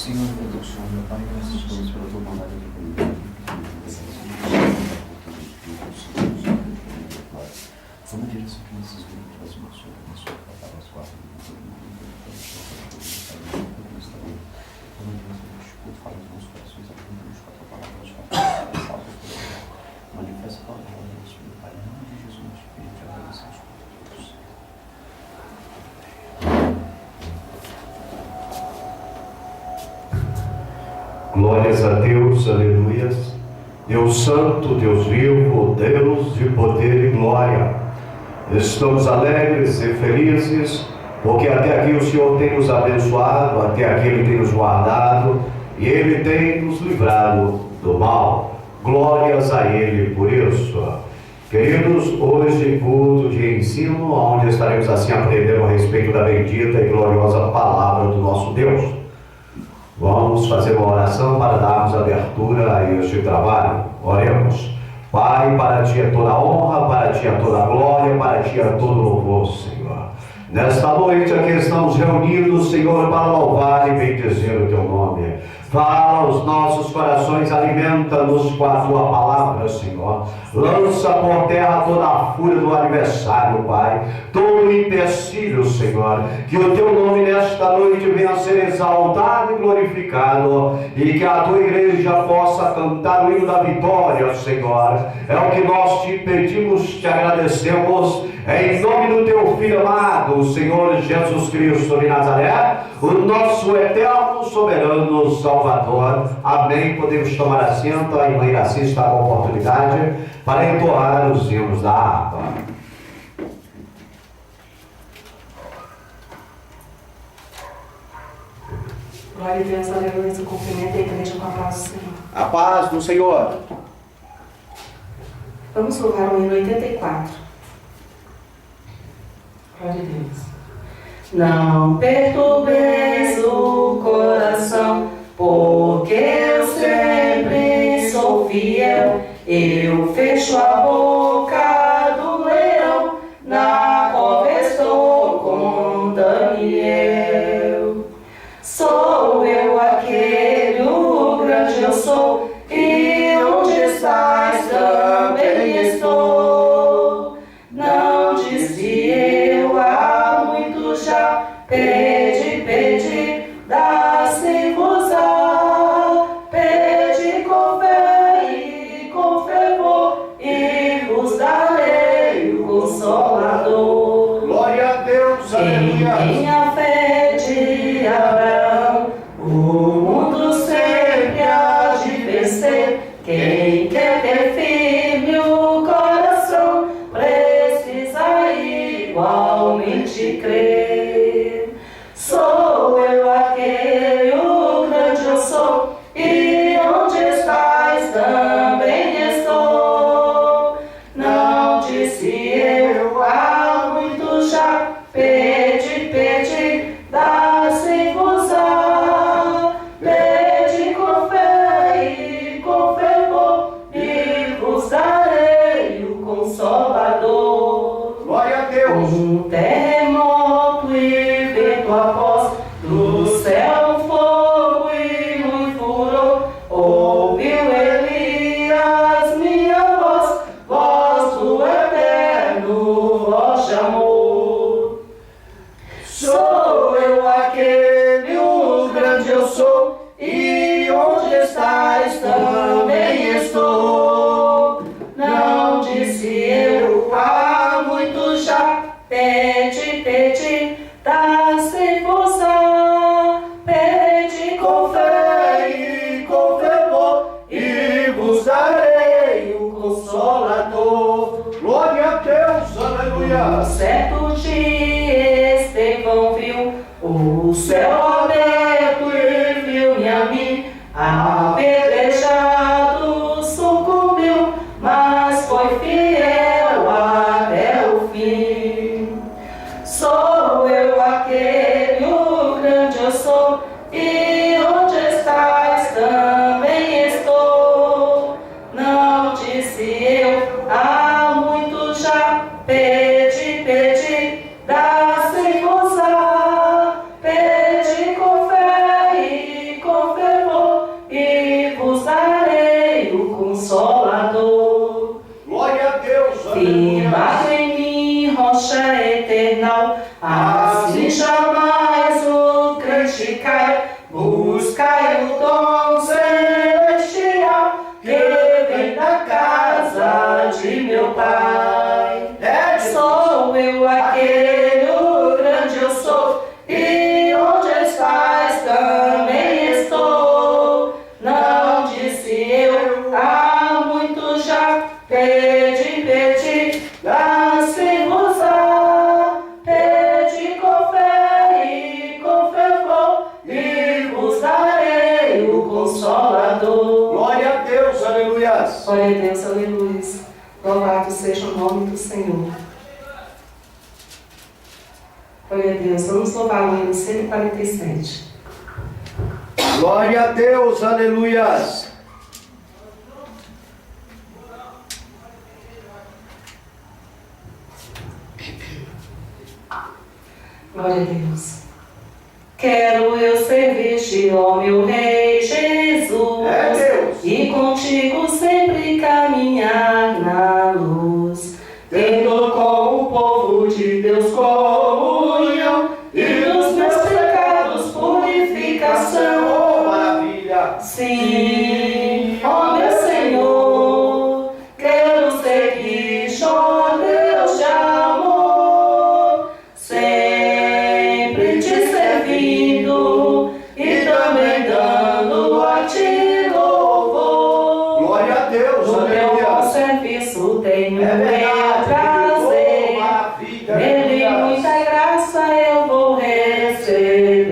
Senhor Deus, meu Pai, graças a Deus pela tua bondade e comunidade. Vamos direção que nesses vídeos, uma pessoa que abençoa para dar as quatro fala os nossos corações, abençoa com a tua palavra, salva por ela. Manifesta a tua glória, meu Pai, em nome de Jesus, que te agradecemos por todos. Glórias a Deus, aleluias. Deus santo, Deus vivo, Deus de poder e glória. Estamos alegres e felizes, porque até aqui o Senhor tem nos abençoado, até aqui Ele tem nos guardado, e Ele tem nos livrado do mal. Glórias a Ele por isso. Queridos, hoje culto de ensino, onde estaremos assim aprendendo a respeito da bendita e gloriosa palavra do nosso Deus. Vamos fazer uma oração para darmos abertura a este trabalho. Oremos. Pai, para Ti é toda honra, para Ti é toda glória, para Ti é todo louvor, Senhor. Nesta noite aqui estamos reunidos, Senhor, para louvar e bendizer o Teu nome. Fala aos nossos corações, alimenta-nos com a Tua palavra, Senhor. Lança por terra toda a fúria do adversário, Pai. Todo o empecilho, Senhor. Que o Teu nome nesta noite venha a ser exaltado e glorificado. E que a Tua igreja possa cantar o hino da vitória, Senhor. É o que nós te pedimos, te agradecemos. Em nome do Teu Filho amado, o Senhor Jesus Cristo de Nazaré, o nosso eterno, soberano Salvador. Amém. Podemos tomar assento. A irmã Iraci está com a oportunidade para entoar os hinos da harpa. Glória a Deus, aleluia. Eu cumprimento a igreja com a paz do Senhor. A paz do Senhor. Vamos louvar o hino 84. Glória a Deus. Não perturbeis o coração, porque eu sempre sou fiel. Eu fecho a boca do leão, na cova estou com Daniel. Sou eu aquele, o grande eu sou, e onde estás também estou. Não disse eu há muito já, pede, pede, dá-se-vos-á. Pede com fé e com fervor, e vos darei o Consolador. Glória a Deus, aleluia. Em minha fé de Abraão, o mundo sempre há de vencer. Quem quer ter firme o coração, precisa igualmente crer. Sou eu aquele, o grande eu sou, e onde estás também estou. Não disse eu há muito já, pede, pede, dá-se-vos-á. Pede com fé e com fervor, e vos darei o Consolador. Glória a Deus. Um terremoto e vento após, do céu fogo e luz furor. Ouviu Elias minha voz, voz do eterno, voz de amor. Sou eu aquele, o grande eu sou, e onde estás também estou. Não disse eu há muito já, pede, pede, dá-se-vos-á. Pede com fé e com fervor, e vos darei o Consolador. Glória a Deus, aleluia. Certo dia Estevão viu o céu aberto e viu-me a mim, apedrejado, sucumbiu, mas foi fiel até o fim. Sou eu aquele, o grande eu sou, e onde estás também estou. Não disse eu há muito já, pede, pede, dá-se-vos-á. Pede final. Assim jamais o crente cai, buscai o dom celestial que vem da casa de meu Pai. Sou eu aquele, o grande eu sou, e onde estás também estou. Não disse eu há muito já, pedi, dá-se-vos-á. Pedi com fé e com fervor, e vos darei o Consolador. Glória a Deus, aleluias. Glória a Deus, aleluia. Louvado seja o nome do Senhor. Glória a Deus. Vamos louvar o hino 147. Glória a Deus, aleluias. Glória a Deus. Quero eu servir-te, ó meu Rei Jesus, Deus. e contigo sempre caminhar na luz, tendo com o povo de Deus comunhão, e dos meus pecados purificação. Oh, maravilha. Sim, ó meu Senhor, quero seguir-te, ó Deus de amor, sempre te servindo e também dando a ti louvor. Glória a Deus, No teu bom aleluia. serviço tenho É eu verdade. prazer, Oh, maravilha. nele muita graça eu vou receber.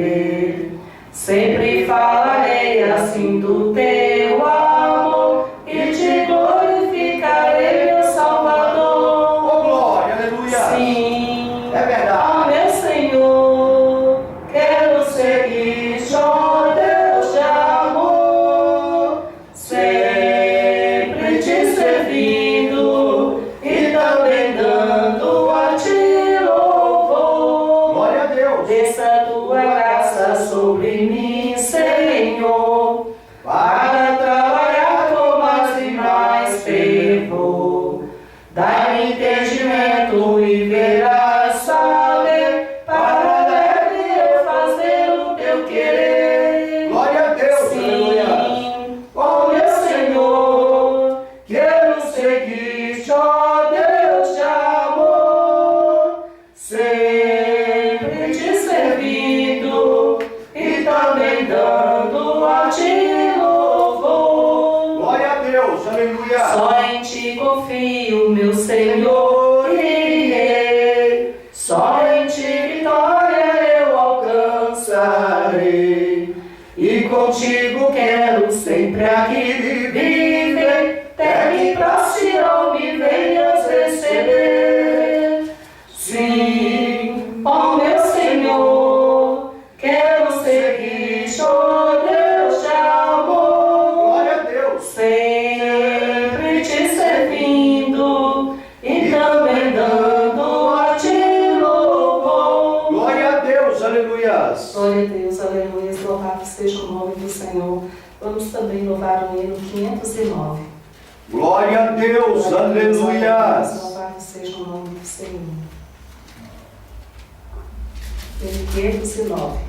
Sempre falarei assim do teu amor e te glorificarei, meu Salvador. Oh, glória, aleluia. Sim, É verdade. ó meu Senhor, quero seguir-te, ó Deus de amor, sempre te servindo e também dando a ti louvor. Glória a Deus. Desça tua graça sobre mim, Senhor, para trabalhar com mais e mais fervor. Dai-me entendimento e verás saber, para leve eu fazer o teu querer. Glória a Deus, aleluia. Sim, ó meu Senhor, quero seguir-te, ó Deus de amor, sempre te servindo e também dando a ti louvor. Glória a Deus, aleluia. Só em ti confio, meu Senhor e Rei, só em ti vitória eu alcançarei, e contigo quero sempre aqui viver, até que próximo me venhas receber. Sim, ó meu Senhor, quero seguir-te, ó Deus de amor, Glória a Deus. sempre te servindo e também dando a ti louvor. Glória a Deus, aleluias. Glória a Deus, aleluia, louvado seja o nome do Senhor. Vamos também louvar o hino 509. Glória a Deus, aleluias. Louvado seja o nome do Senhor. Hino 509.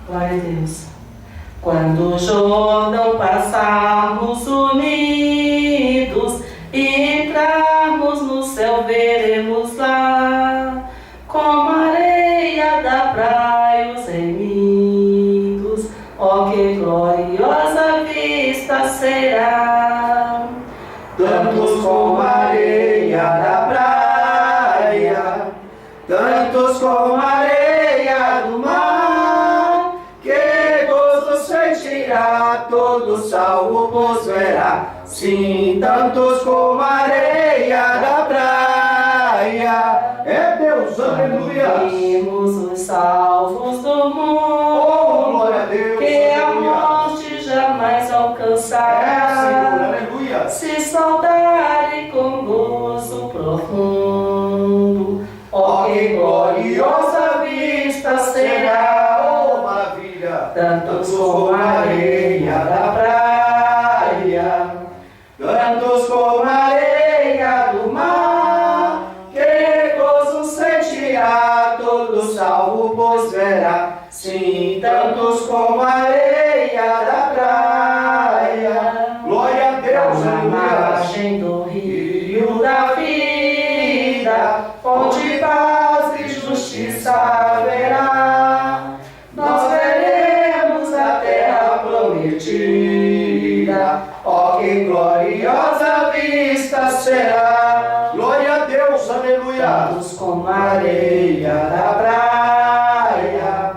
Glória a Deus. Quando o Jordão passarmos unidos e entrarmos no céu, veremos lá, como a areia da praia os remidos. Ó, que gloriosa vista será! Tantos como a areia da praia, tantos como a areia do mar, que gozo sentirá, todo salvo vos verá. Sim, tantos como a areia da praia. É Deus, aleluia. Vimos os salvos do Oh, mundo, glória a Deus, que a aleluia. morte jamais É, Senhor, alcançará. aleluia. Se saudarem com gozo profundo, ó, que gloriosa vista será! Oh, maravilha. Tantos como a areia da praia, tantos como a areia do mar, como a areia da praia. Glória a Deus, Na aleluia. margem do rio da vida, onde paz e justiça haverá, nós veremos a terra prometida. Ó, que gloriosa vista será. Glória a Deus, aleluia. Tantos como a areia da praia,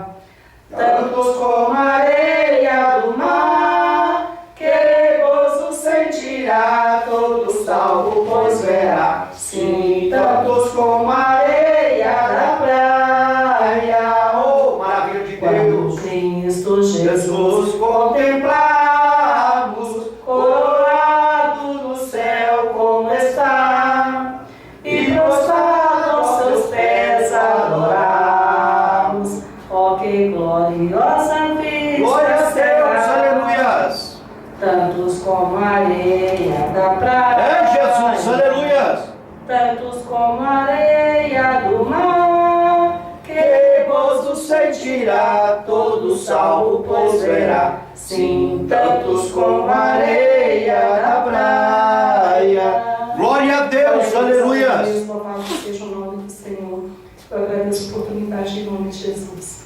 tantos como a areia do mar, que gozo sentirá todo salvo, pois verá. Sim, tantos como a areia da praia. Oh, maravilha de Quando Deus. Cristo Jesus Jesus contemplamos, coroado no céu como está, e prostrado aos seus pés adoramos. Ó, que gloriosa vista Glória a Deus, será. aleluias. Tantos como a areia da praia, É Jesus, aleluias. tantos como a areia do mar, que gozo sentirá todo salvo, pois verá. Sim, tantos como a areia da praia. Glória a Deus, aleluias. Louvado seja o nome do Senhor. Eu agradeço a oportunidade em nome de Jesus.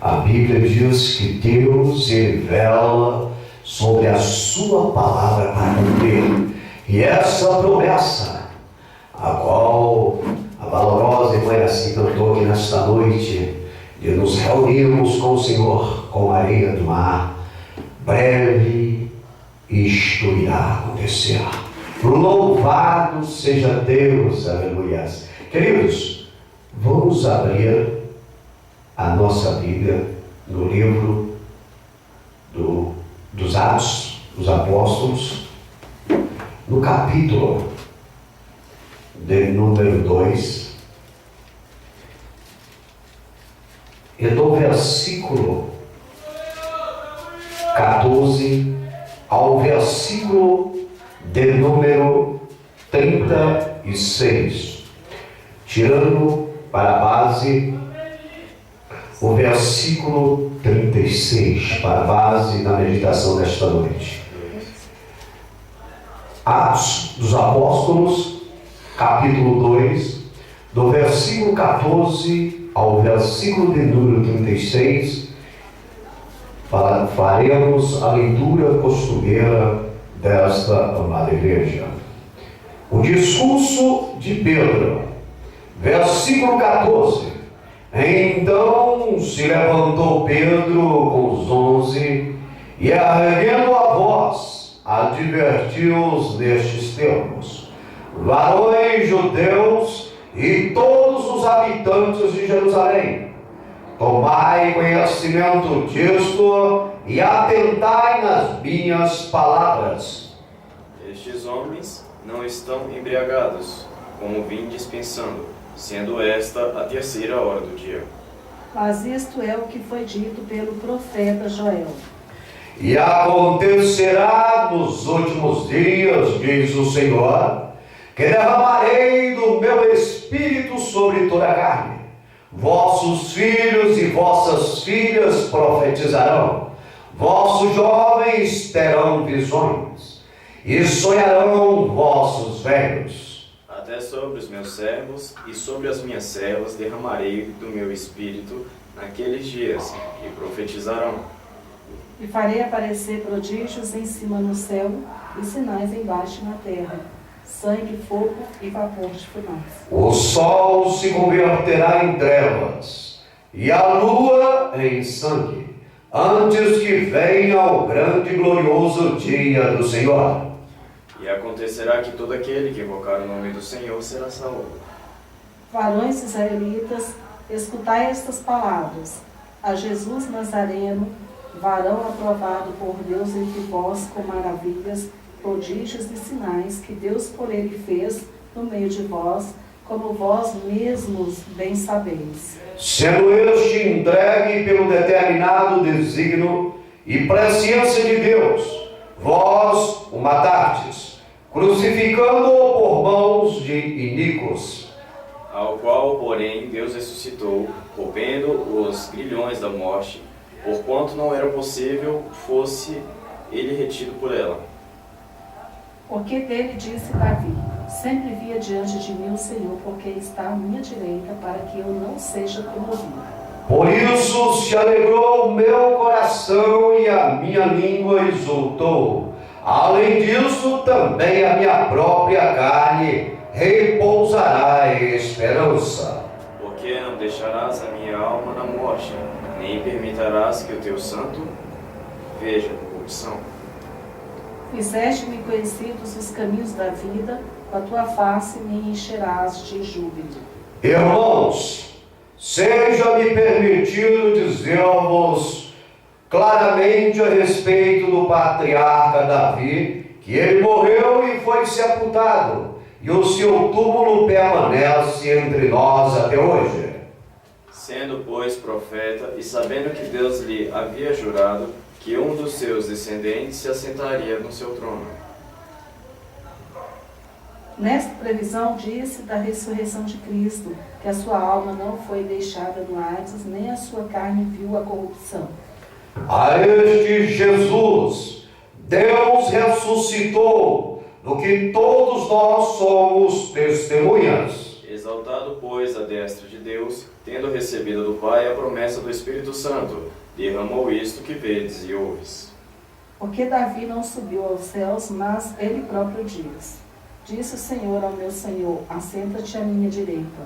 A Bíblia diz que Deus revela sobre a sua palavra para cumprir. E essa promessa, a qual a valorosa irmã Yaci cantou aqui nesta noite, de nos reunirmos com o Senhor com a areia do mar, breve isto irá acontecer. Louvado seja Deus, aleluia. Queridos, vamos abrir a nossa Bíblia no livro dos Atos dos Apóstolos, no capítulo de número 2, e do versículo 14 ao versículo de número 36, tirando para a base o versículo 36, para a base da meditação desta noite. Atos dos Apóstolos, capítulo 2, do versículo 14 ao versículo de número 36, faremos a leitura costumeira desta amada igreja. O discurso de Pedro, versículo 14. Então se levantou Pedro com os 11 e, erguendo a voz, advertiu-os nestes termos: varões judeus e todos os habitantes de Jerusalém, tomai conhecimento disto e atentai nas minhas palavras. Estes homens não estão embriagados, como vim dispensando, sendo esta a terceira hora do dia. Mas isto é o que foi dito pelo profeta Joel. E acontecerá nos últimos dias, diz o Senhor, que derramarei do meu espírito sobre toda a carne. Vossos filhos e vossas filhas profetizarão, vossos jovens terão visões, e sonharão vossos velhos. Até sobre os meus servos e sobre as minhas servas derramarei do meu espírito naqueles dias, e profetizarão. E farei aparecer prodígios em cima no céu e sinais embaixo na terra: sangue, fogo e vapor de fumaça. O sol se converterá em trevas, e a lua em sangue, antes que venha o grande e glorioso dia do Senhor. E acontecerá que todo aquele que invocar o nome do Senhor será salvo. Varões israelitas, escutai estas palavras: a Jesus Nazareno, varão aprovado por Deus entre vós com maravilhas, prodígios e sinais que Deus por ele fez no meio de vós, como vós mesmos bem sabeis. Sendo este entregue pelo determinado desígnio e presciência de Deus, vós o matastes, crucificando-o por mãos de iníquos. ao qual, porém, Deus ressuscitou, rompendo os grilhões da morte, porquanto não era possível fosse ele retido por ela. Porque dele disse Davi: sempre via diante de mim o Senhor, porque está à minha direita, para que eu não seja comovido. Por isso se alegrou o meu coração e a minha língua exultou. Além disso, também a minha própria carne repousará em esperança. Porque não deixarás a minha alma na morte, nem permitirás que o teu santo veja corrupção. Fizeste-me conhecidos os caminhos da vida, com a tua face me encherás de júbilo. Irmãos, seja-me permitido dizer-vos claramente a respeito do patriarca Davi, que ele morreu e foi sepultado, e o seu túmulo permanece entre nós até hoje. Sendo, pois, profeta, e sabendo que Deus lhe havia jurado que um dos seus descendentes se assentaria no seu trono. Nesta previsão disse da ressurreição de Cristo, que a sua alma não foi deixada no Hades, nem a sua carne viu a corrupção. A este Jesus, Deus ressuscitou, do que todos nós somos testemunhas. Exaltado, pois, à destra de Deus, tendo recebido do Pai a promessa do Espírito Santo, derramou isto que vedes e ouves. Porque Davi não subiu aos céus, mas ele próprio diz: disse o Senhor ao meu Senhor: assenta-te à minha direita.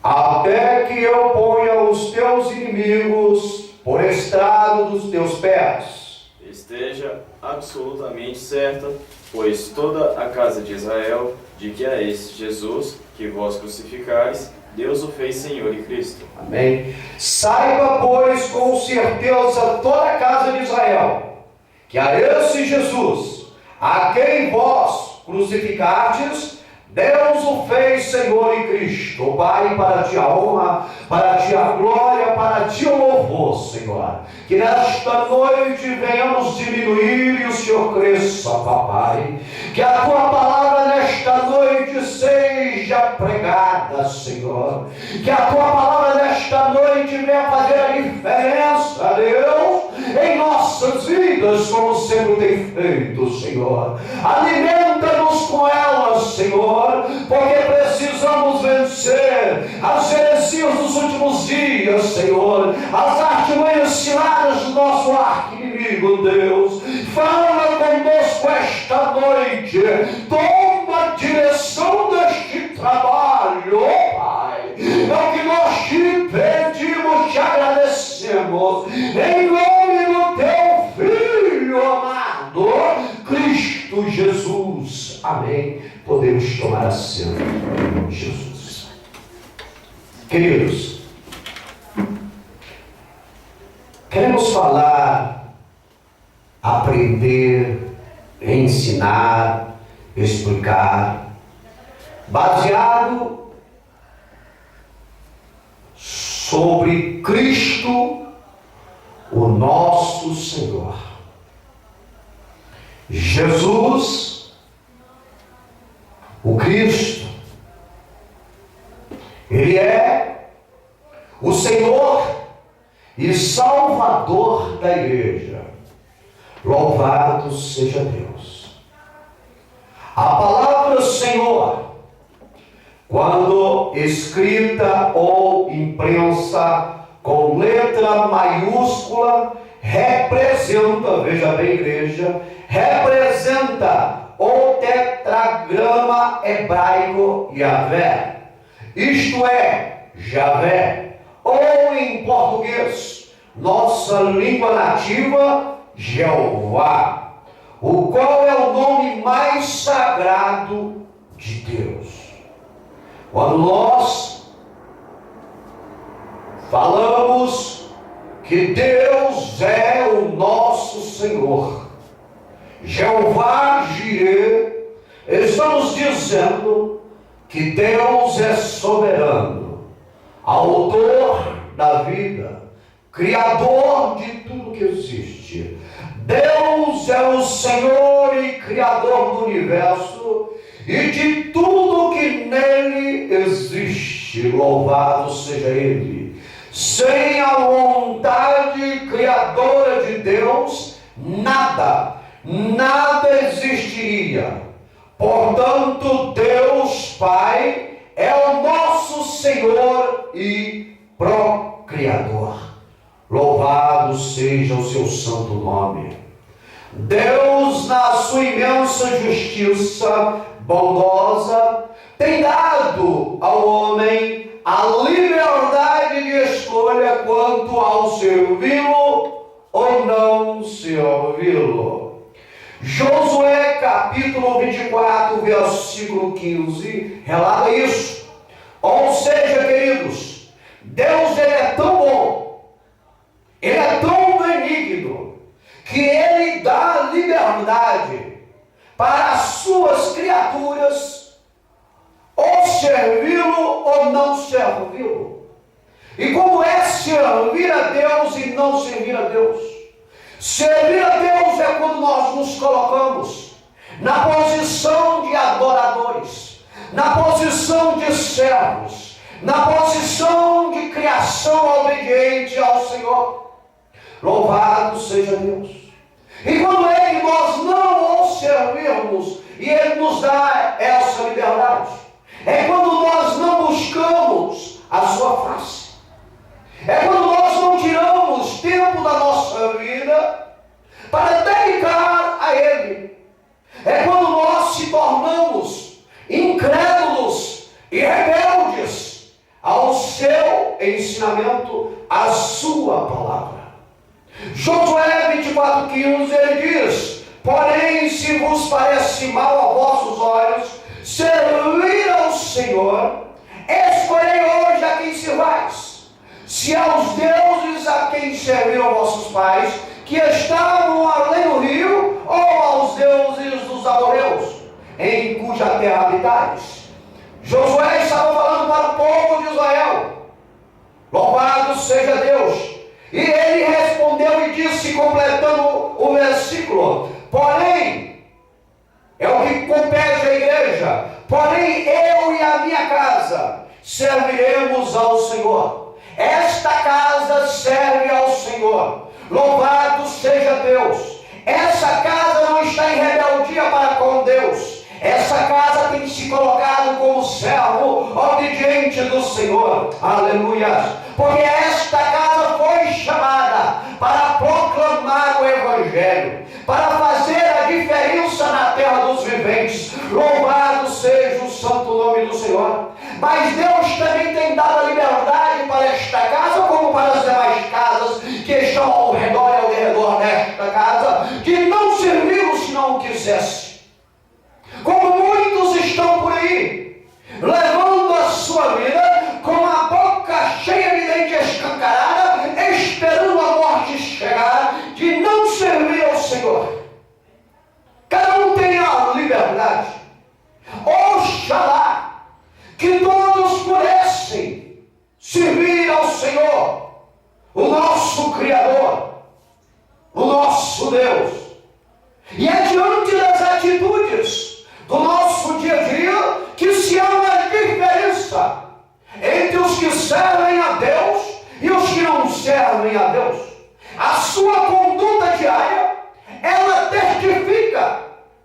Até que eu ponha os teus inimigos por estrado dos teus pés. Esteja absolutamente certa, pois toda a casa de Israel, de que a esse Jesus, que vós crucificares, Deus o fez Senhor e Cristo. Amém. Saiba, pois, com certeza toda a casa de Israel, que a esse Jesus, a quem vós crucificastes, Deus o fez Senhor e Cristo. Pai, para ti a honra, para ti a glória, para ti o louvor, Senhor. Que nesta noite venhamos diminuir e o Senhor cresça, papai. Que a tua palavra nesta noite seja pregada, Senhor. Que a tua palavra nesta noite venha fazer a diferença, Deus, em nossas vidas, como sempre tem feito, Senhor. Alimenta-nos com ela, Senhor, porque precisamos vencer as heresias dos últimos dias, Senhor, as artimanhas ciladas do nosso arqui-inimigo, Deus. Fala conosco esta noite, toma a direção deste trabalho, Pai. É o que nós te pedimos, te agradecemos, em nome do teu Filho amado, Cristo Jesus. Amém. Podemos tomar assento em nome de Jesus. Queridos, queremos falar, aprender, ensinar, explicar, baseado sobre Cristo, o nosso Senhor. Jesus, o Cristo, Ele é o Senhor e Salvador da igreja. Louvado seja Deus. A palavra Senhor, quando escrita ou imprensa com letra maiúscula, representa, veja bem, igreja, representa o tetragrama hebraico Yahvé, isto é, Javé, ou em português, nossa língua nativa, Jeová, o qual é o nome mais sagrado de Deus. Quando nós falamos que Deus é o nosso Senhor, Jeová Jireh, estamos dizendo que Deus é soberano, autor da vida, criador de tudo que existe. Deus é o Senhor e criador do universo e de tudo que nele existe, louvado seja Ele. Sem a vontade criadora de Deus, nada existiria. Portanto, Deus Pai é o nosso Senhor e Procriador. Louvado seja o seu santo nome. Deus, na sua imensa justiça bondosa, tem dado ao homem a liberdade de escolha quanto ao servi-lo ou não servi-lo. Josué capítulo 24, versículo 15, relata isso. Ou seja, queridos, Deus ele é tão bom, ele é tão benigno, que ele dá liberdade para as suas criaturas ou servi-lo ou não servi-lo. E como é servir a Deus e não servir a Deus? Servir a Deus é quando nós nos colocamos na posição de adoradores, na posição de servos, na posição de criação obediente ao Senhor. Louvado seja Deus. E quando Ele nós não o servirmos, e Ele nos dá essa liberdade, é quando nós não buscamos a sua face. É quando nós não tiramos tempo da nossa vida para dedicar a Ele. É quando nós se tornamos incrédulos e rebeldes ao seu ensinamento, à sua palavra. Josué 24,15 ele diz: porém, se vos parece mal a vossos olhos servir ao Senhor, escolhei hoje a quem servais. Se aos deuses a quem serviram vossos pais, que estavam além do rio, ou aos deuses dos amorreus, em cuja terra habitais. Josué estava falando para o povo de Israel. Louvado seja Deus. E ele respondeu e disse, completando o versículo: porém, é o que compete à igreja, porém eu e a minha casa serviremos ao Senhor. Esta casa serve ao Senhor. Louvado seja Deus. Essa casa não está em rebeldia para com Deus. Essa casa tem se colocado como servo obediente do Senhor. Aleluia. Porque esta casa foi chamada para proclamar o Evangelho, para fazer a diferença na terra dos viventes. Louvado seja o santo nome do Senhor. Mas Deus também tem dado a liberdade para esta casa, como para as demais casas que estão ao redor e ao derredor desta casa, de não servi-lo se não o quisesse. Como muitos estão por aí, levando a sua vida com a boca cheia de dente escancarada, esperando a morte chegar, de não servir ao Senhor. Cada um tem a liberdade. Oxalá que todos pudessem servir ao Senhor, o nosso Criador, o nosso Deus. E é diante das atitudes do nosso dia a dia que se há uma diferença entre os que servem a Deus e os que não servem a Deus. A sua conduta diária, ela testifica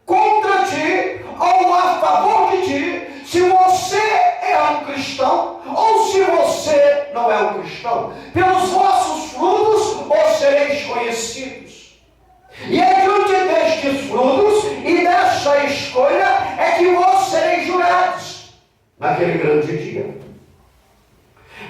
contra ti ou a favor de ti, se você é um cristão ou se você não é um cristão. Pelos vossos frutos vós sereis conhecidos. E é diante destes frutos e dessa escolha é que vós sereis julgados naquele grande dia.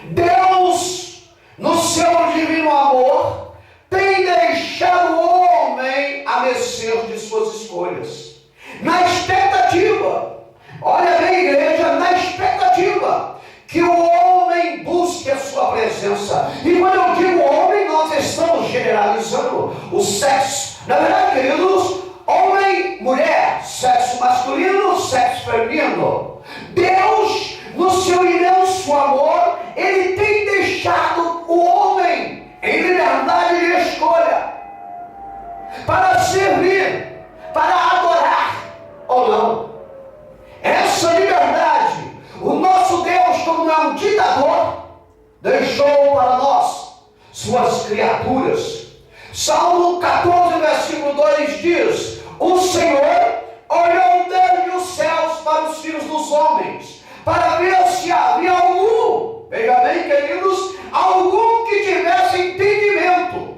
Deus, no seu divino amor, tem deixado o homem a mercê de suas escolhas, na expectativa, olha bem, igreja, na expectativa que o homem busque a sua presença. E quando eu digo homem, nós estamos generalizando o sexo. Na verdade, queridos, homem, mulher, sexo masculino, sexo feminino. Deus, no seu imenso amor, Ele tem deixado o homem em liberdade de escolha para servir, para adorar ou não. Essa liberdade, o nosso Deus, como não é um ditador, Criador deixou para nós, suas criaturas. Salmo 14, versículo 2 diz: o Senhor olhou desde os céus para os filhos dos homens, para ver se havia algum, veja bem, queridos, algum que tivesse entendimento,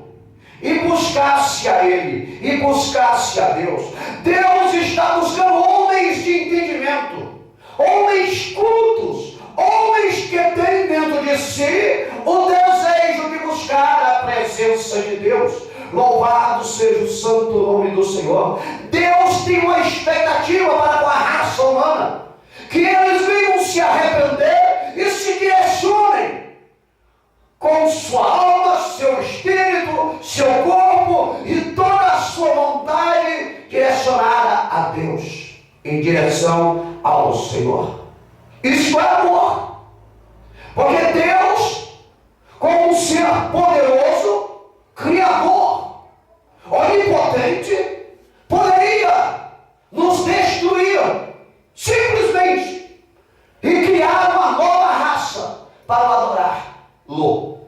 e buscasse a Ele, e buscasse a Deus. Deus está buscando homens de entendimento, homens cultos, homens que têm dentro de si o desejo de buscar a presença de Deus. Louvado seja o santo nome do Senhor. Deus tem uma expectativa para com a raça humana, que eles venham se arrepender e se direcionem com sua alma, seu espírito, seu corpo e toda a sua vontade direcionada a Deus, em direção ao Senhor. Isso é amor, porque Deus, como um ser poderoso, criador, onipotente, poderia nos destruir simplesmente e criar uma nova raça para o adorá-lo.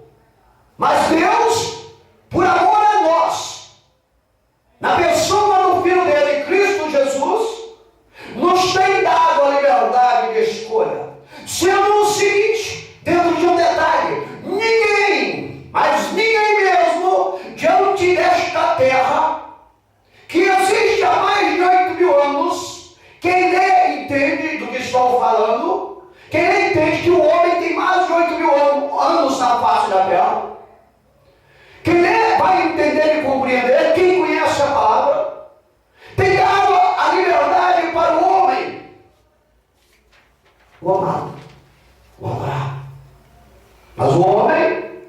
Mas Deus, por amor a nós, na pessoa do Filho dele, Cristo Jesus, nos tem dado a liberdade de escolha, sendo o seguinte, dentro de um detalhe: ninguém, mas ninguém mesmo, diante desta terra, que existe há mais de 8.000 anos, quem lê entende do que estou falando, quem lê entende que o homem tem mais de 8.000 anos na face da terra, quem lê vai entender e compreender, quem conhece a palavra, tem dado a liberdade para o homem, o amado, o adorar. Mas o homem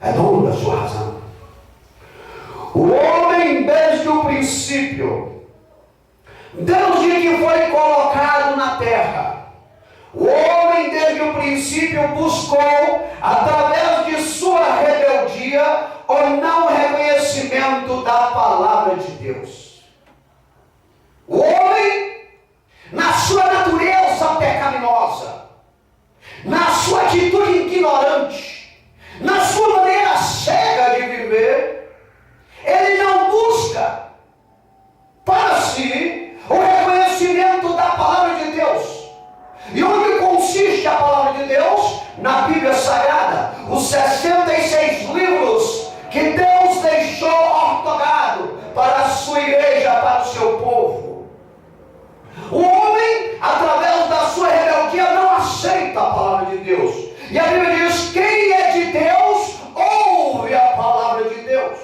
é dono da sua razão. O homem, desde o princípio, desde que foi colocado na terra, o homem, desde o princípio, buscou, através de sua rebeldia, o não reconhecimento da palavra de Deus. O homem, na sua natureza pecaminosa, na sua atitude ignorante, na sua maneira cega de viver, ele não busca para si o reconhecimento da palavra de Deus. E onde consiste a palavra de Deus? Na Bíblia Sagrada, os 66 livros que Deus deixou ortogado para a sua igreja, para o seu povo. O homem, através da sua rebeldia, não aceita a palavra de Deus. E a Bíblia diz: quem é de Deus, ouve a palavra de Deus.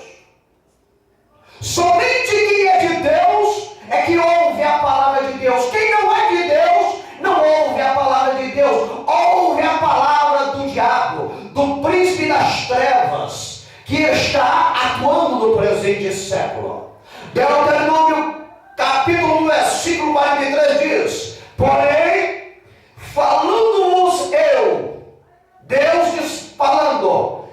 Somente quem é de Deus é que ouve a palavra de Deus. Quem não é de Deus, não ouve a palavra de Deus. Ouve a palavra do diabo, do príncipe das trevas, que está atuando no presente século. Deuteronômio capítulo 1, versículo 43 diz: porém, falando-vos eu, Deus diz, falando,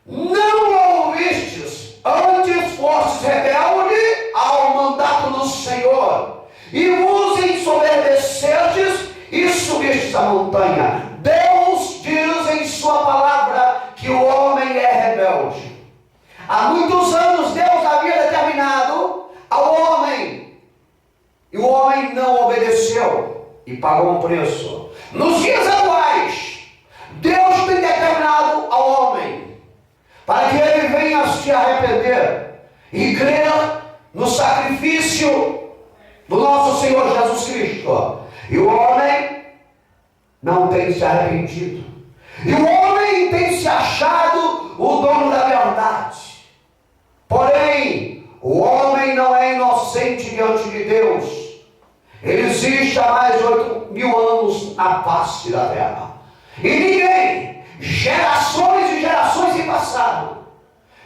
não ouvistes, antes fostes rebelde ao mandato do Senhor, e vos ensoberbecestes e subistes a montanha. Deus diz em sua palavra que o homem é rebelde. Há muitos anos Deus havia determinado ao homem, e o homem não obedeceu e pagou um preço. Nos dias atuais, Deus tem determinado ao homem para que ele venha se arrepender e crer no sacrifício do nosso Senhor Jesus Cristo. E o homem não tem se arrependido. E o homem tem se achado o dono da verdade. Porém, o homem não é inocente diante de Deus. Ele existe há mais de 8.000 anos na face da terra. E ninguém, gerações e gerações se passaram.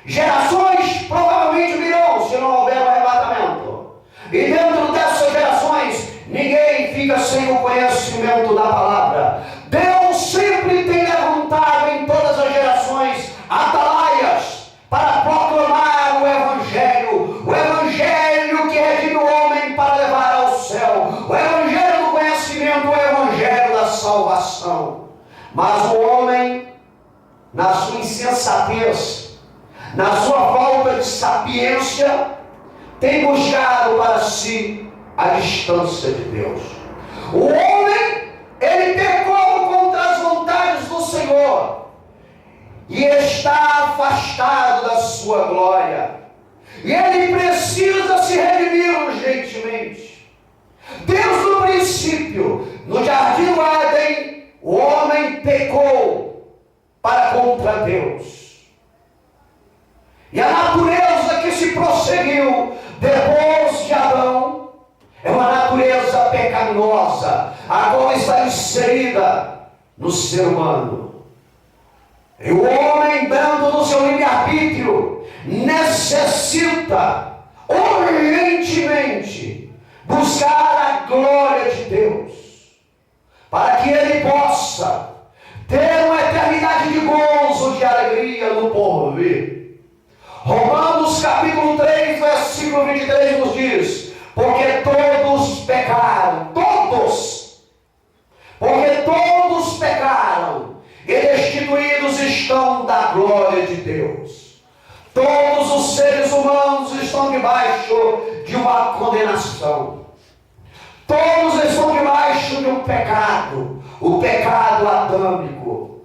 Gerações provavelmente virão, se não houver um arrebatamento. E dentro dessas gerações, ninguém fica sem o conhecimento da palavra. Deus sempre tem levantado em todas as gerações atalaias para proclamar o Evangelho que redime o homem para levar ao céu, o Evangelho do conhecimento, o Evangelho da salvação. Mas o homem, na sua insensatez, na sua falta de sapiência, tem buscado para si a distância de Deus. O homem, ele pecou contra as vontades do Senhor e está afastado da sua glória. E ele precisa se redimir urgentemente. Deus, no princípio, no jardim do Éden, o homem pecou para contra Deus. E a natureza que se prosseguiu depois de Adão é uma natureza pecaminosa, a qual está inserida no ser humano. E o homem, dando no seu livre-arbítrio, necessita urgentemente buscar a glória de Deus, para que ele possa ter uma eternidade de gozo, de alegria no porvir. Romanos capítulo 3, versículo 23 nos diz: porque todos pecaram, porque todos pecaram e destituídos estão da glória de Deus. Todos os seres humanos estão debaixo de uma condenação. Todos estão debaixo de um pecado, o pecado adâmico.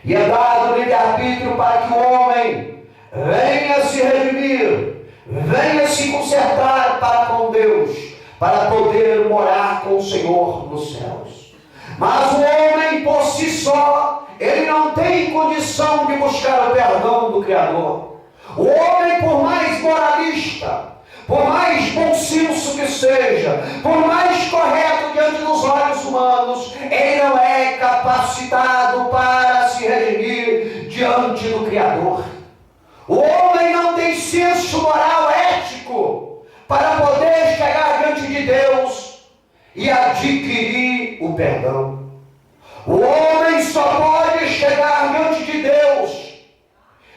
E é dado livre-arbítrio para que o homem venha se redimir, venha se consertar para com Deus, para poder morar com o Senhor nos céus. Mas o homem por si só, ele não tem condição de buscar o perdão do Criador. O homem, por mais moralista, por mais bom senso que seja, por mais correto diante dos olhos humanos, ele não é capacitado para se redimir diante do Criador. O homem não tem senso moral ético para poder chegar diante de Deus e adquirir o perdão. O homem só pode chegar diante de Deus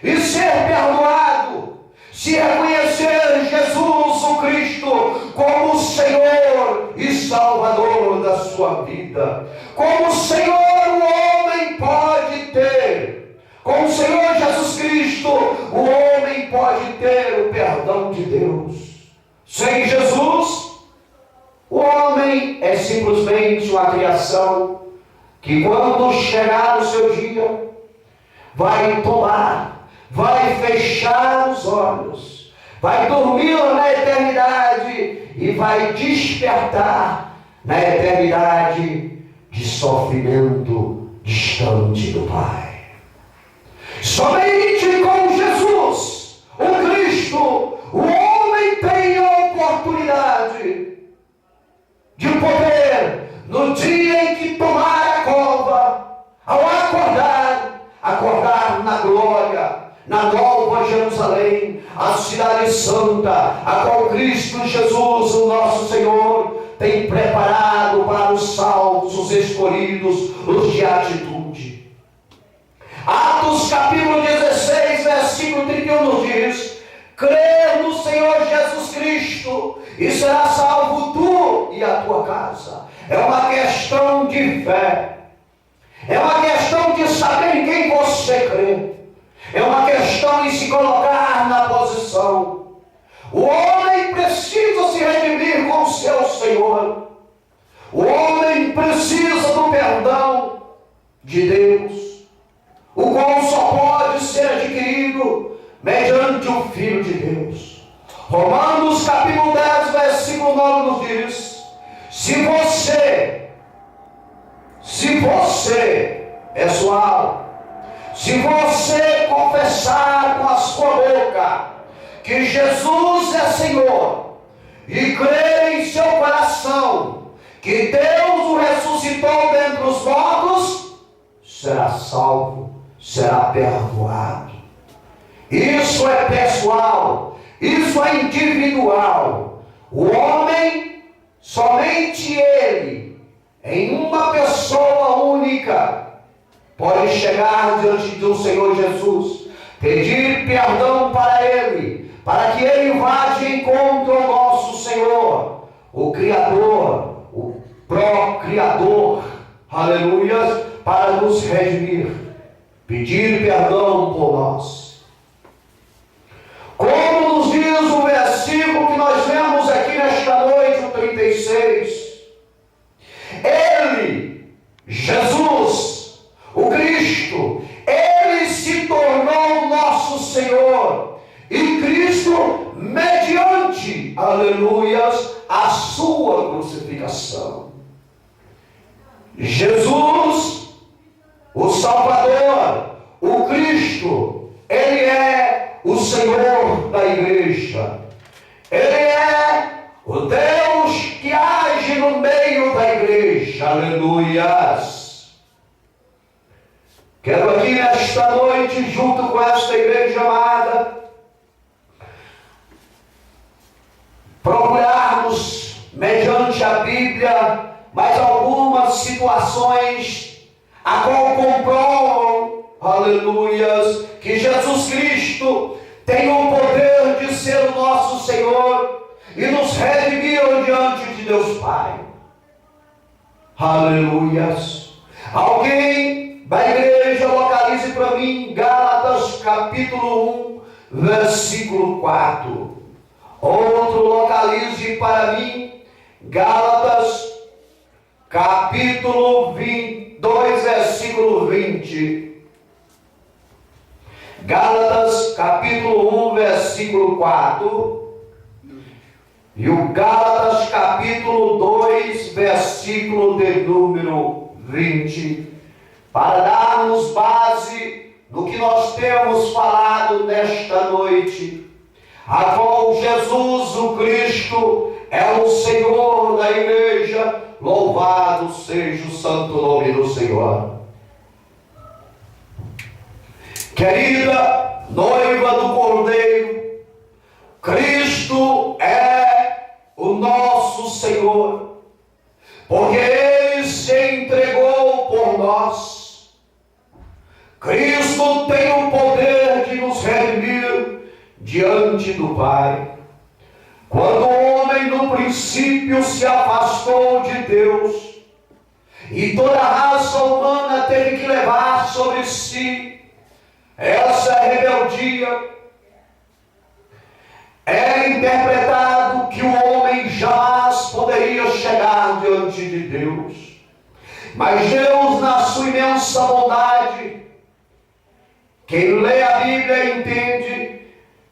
e ser perdoado se reconhecer Jesus o Cristo como Senhor e Salvador da sua vida. Como Senhor o homem pode ter, com o Senhor Jesus Cristo o homem pode ter o perdão de Deus. Sem Jesus, o homem é simplesmente uma criação que, quando chegar o seu dia, vai tomar, vai fechar os olhos, vai dormir na eternidade e vai despertar na eternidade de sofrimento distante do Pai. Somente com Jesus, o Cristo, o homem tem a oportunidade de poder, no dia em que tomar a cova, ao acordar na glória, na nova Jerusalém, a cidade santa, a qual Cristo Jesus, o nosso Senhor, tem preparado para os salvos, os escolhidos, os de atitude. Atos capítulo 16, versículo 31 nos diz: crê no Senhor Jesus Cristo e será salvo tu e a tua casa. É uma questão de fé, é uma questão de saber em quem você crê, é uma questão de se colocar na posição. O homem precisa se redimir com o seu Senhor, o homem precisa do perdão de Deus, o qual só pode ser adquirido mediante o Filho de Deus. Romanos capítulo 10, versículo 9 nos diz: se você, pessoal, se você confessar com a sua boca que Jesus é Senhor e crer em seu coração que Deus o ressuscitou dentre os mortos, será salvo, será perdoado. Isso é pessoal, isso é individual. O homem, somente ele, em uma pessoa única, pode chegar diante do Senhor Jesus, pedir perdão para ele, para que ele vá de encontro ao nosso Senhor, o Criador, o Procriador, aleluia, para nos redimir, pedir perdão por nós. Como nos diz o versículo que nós lemos aqui nesta noite, o 36, Ele, Jesus, o Cristo, Ele se tornou nosso Senhor, e Cristo mediante, aleluias, a sua crucificação. Jesus, o Salvador, o Cristo, Ele é o Senhor da igreja. Ele é o Deus que age no meio da igreja. Aleluias. Quero aqui nesta noite, junto com esta igreja amada, procurarmos, mediante a Bíblia, mais algumas situações a qual comprovam, aleluias, que Jesus Cristo tem o poder de ser o nosso Senhor e nos redimir diante de Deus Pai. Aleluias. Alguém da igreja localize para mim Gálatas capítulo 1, versículo 4. Outro localize para mim Gálatas capítulo 2, versículo 20. Gálatas capítulo 1, versículo 4. E o Gálatas capítulo 2, versículo de número 20. Para darmos base no que nós temos falado nesta noite, a qual Jesus, o Cristo, é o Senhor da igreja. Louvado seja o santo nome do Senhor. Querida noiva do Cordeiro, Cristo é o nosso Senhor, porque Ele se entregou por nós. Cristo tem o poder de nos redimir diante do Pai. Quando o homem no princípio se afastou de Deus, e toda a raça humana teve que levar sobre si essa rebeldia, era interpretado que o homem jamais poderia chegar diante de Deus. Mas Deus, na sua imensa bondade, quem lê a Bíblia entende,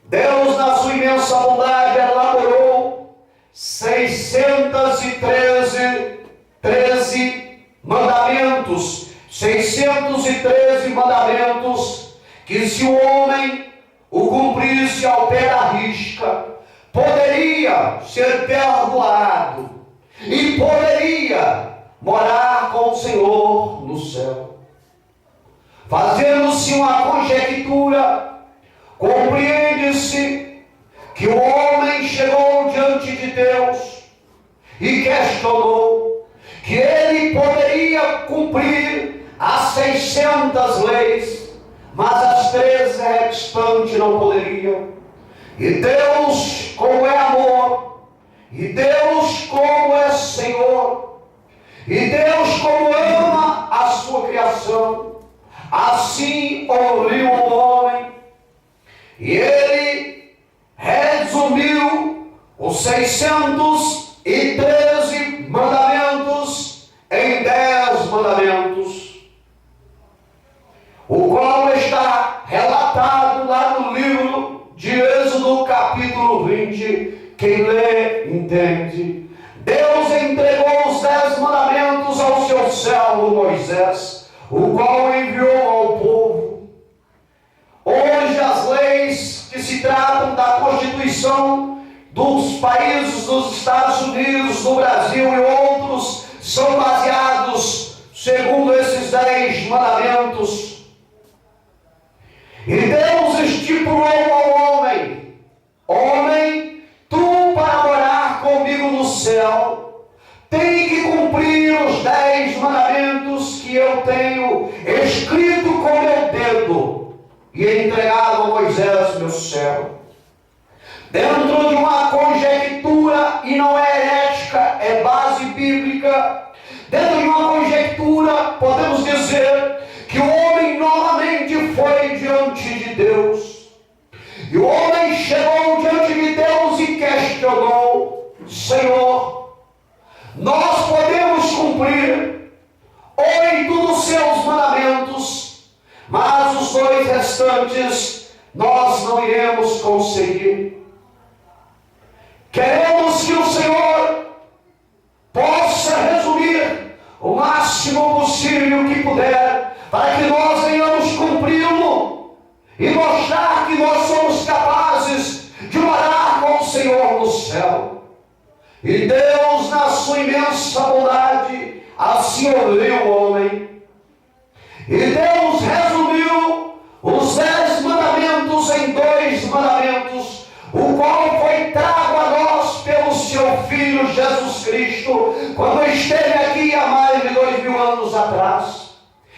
Deus, na sua imensa bondade, elaborou 613 mandamentos. 613 mandamentos que, se o homem o cumprisse ao pé da risca, poderia ser perdoado e poderia morar com o Senhor no céu. Fazendo-se uma conjectura, compreende-se que o homem chegou diante de Deus e questionou que ele poderia cumprir as 600 leis, mas as 13 restantes não poderia. E Deus, como é amor, e Deus, como é Senhor, e Deus, como ama a sua criação, assim ouviu o homem, e ele resumiu os 613 mandamentos em 10 mandamentos, o qual está relatado lá no livro de Êxodo capítulo 20. Quem lê, entende. Deus entregou os 10 mandamentos ao seu servo Moisés, o qual enviou ao povo. Hoje as leis que se tratam da Constituição dos países dos Estados Unidos, do Brasil e outros são baseados segundo esses 10 mandamentos. E Deus estipulou ao homem: homem, tu para morar comigo no céu, tem que cumprir os 10 mandamentos que eu tenho escrito com meu dedo e entregado a Moisés, meu servo. Dentro de uma conjectura, e não é herética, é base bíblica, dentro de uma conjectura podemos dizer que o homem novamente foi diante de Deus. E o homem chegou diante de Deus e questionou: Senhor, nós podemos cumprir 8 dos seus mandamentos, mas os 2 restantes nós não iremos conseguir. Queremos que o Senhor possa resumir o máximo possível que puder, para que nós venhamos cumpri-lo e mostrar que nós somos capazes de morar com o Senhor no céu. E Deus, na sua imensa bondade, assim ouviu o homem. E Deus resumiu os 10 mandamentos em 2 mandamentos, o qual foi trago a nós pelo seu Filho Jesus Cristo, quando esteve aqui há mais de 2000 anos atrás.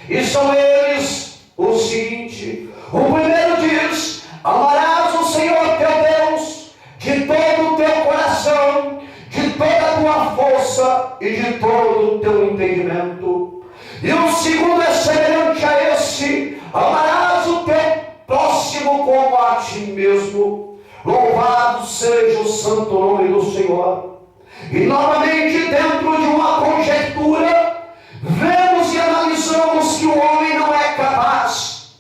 E são eles o seguinte: o primeiro diz: amarás o Senhor teu Deus de todo o teu coração, de toda a tua força e de todo o teu entendimento. E o segundo é semelhante a esse: amarás o teu próximo como a ti mesmo. Louvado seja o santo nome do Senhor. E novamente, dentro de uma conjectura, vemos e analisamos que o homem não é capaz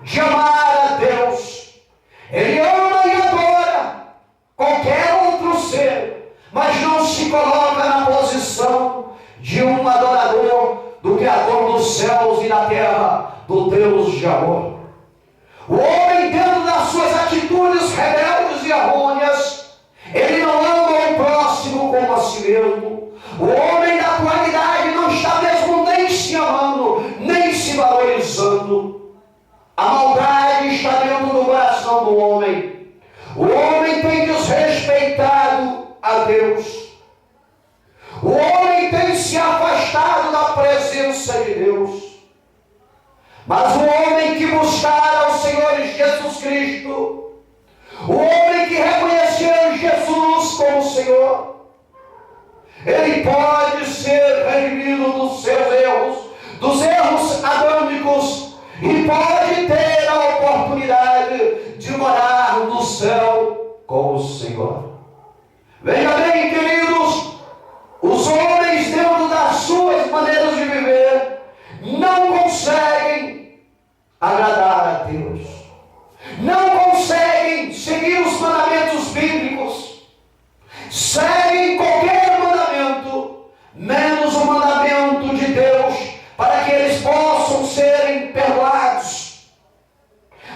de amar a Deus. Ele ama e adora qualquer outro ser, mas não se coloca na posição de um adorador do Criador dos céus e da terra, do Deus de amor. O homem, dentro das suas atitudes rebeldes e errôneas, ele não ama o próximo como a si mesmo. O homem da atualidade não está mesmo nem se amando, nem se valorizando. A maldade está dentro do coração do homem. O homem tem desrespeitado a Deus. O homem tem se afastado da presença de Deus. Mas o homem que buscar ao Senhor Jesus Cristo, o homem que reconheceu Jesus como Senhor, ele pode ser redimido dos seus erros, dos erros adâmicos, e pode ter a oportunidade de morar no céu com o Senhor. Veja bem, queridos, os homens, dentro das suas maneiras de viver, não conseguem agradar a Deus, não conseguem seguir os mandamentos bíblicos, seguem qualquer mandamento, menos o mandamento de Deus, para que eles possam serem perdoados.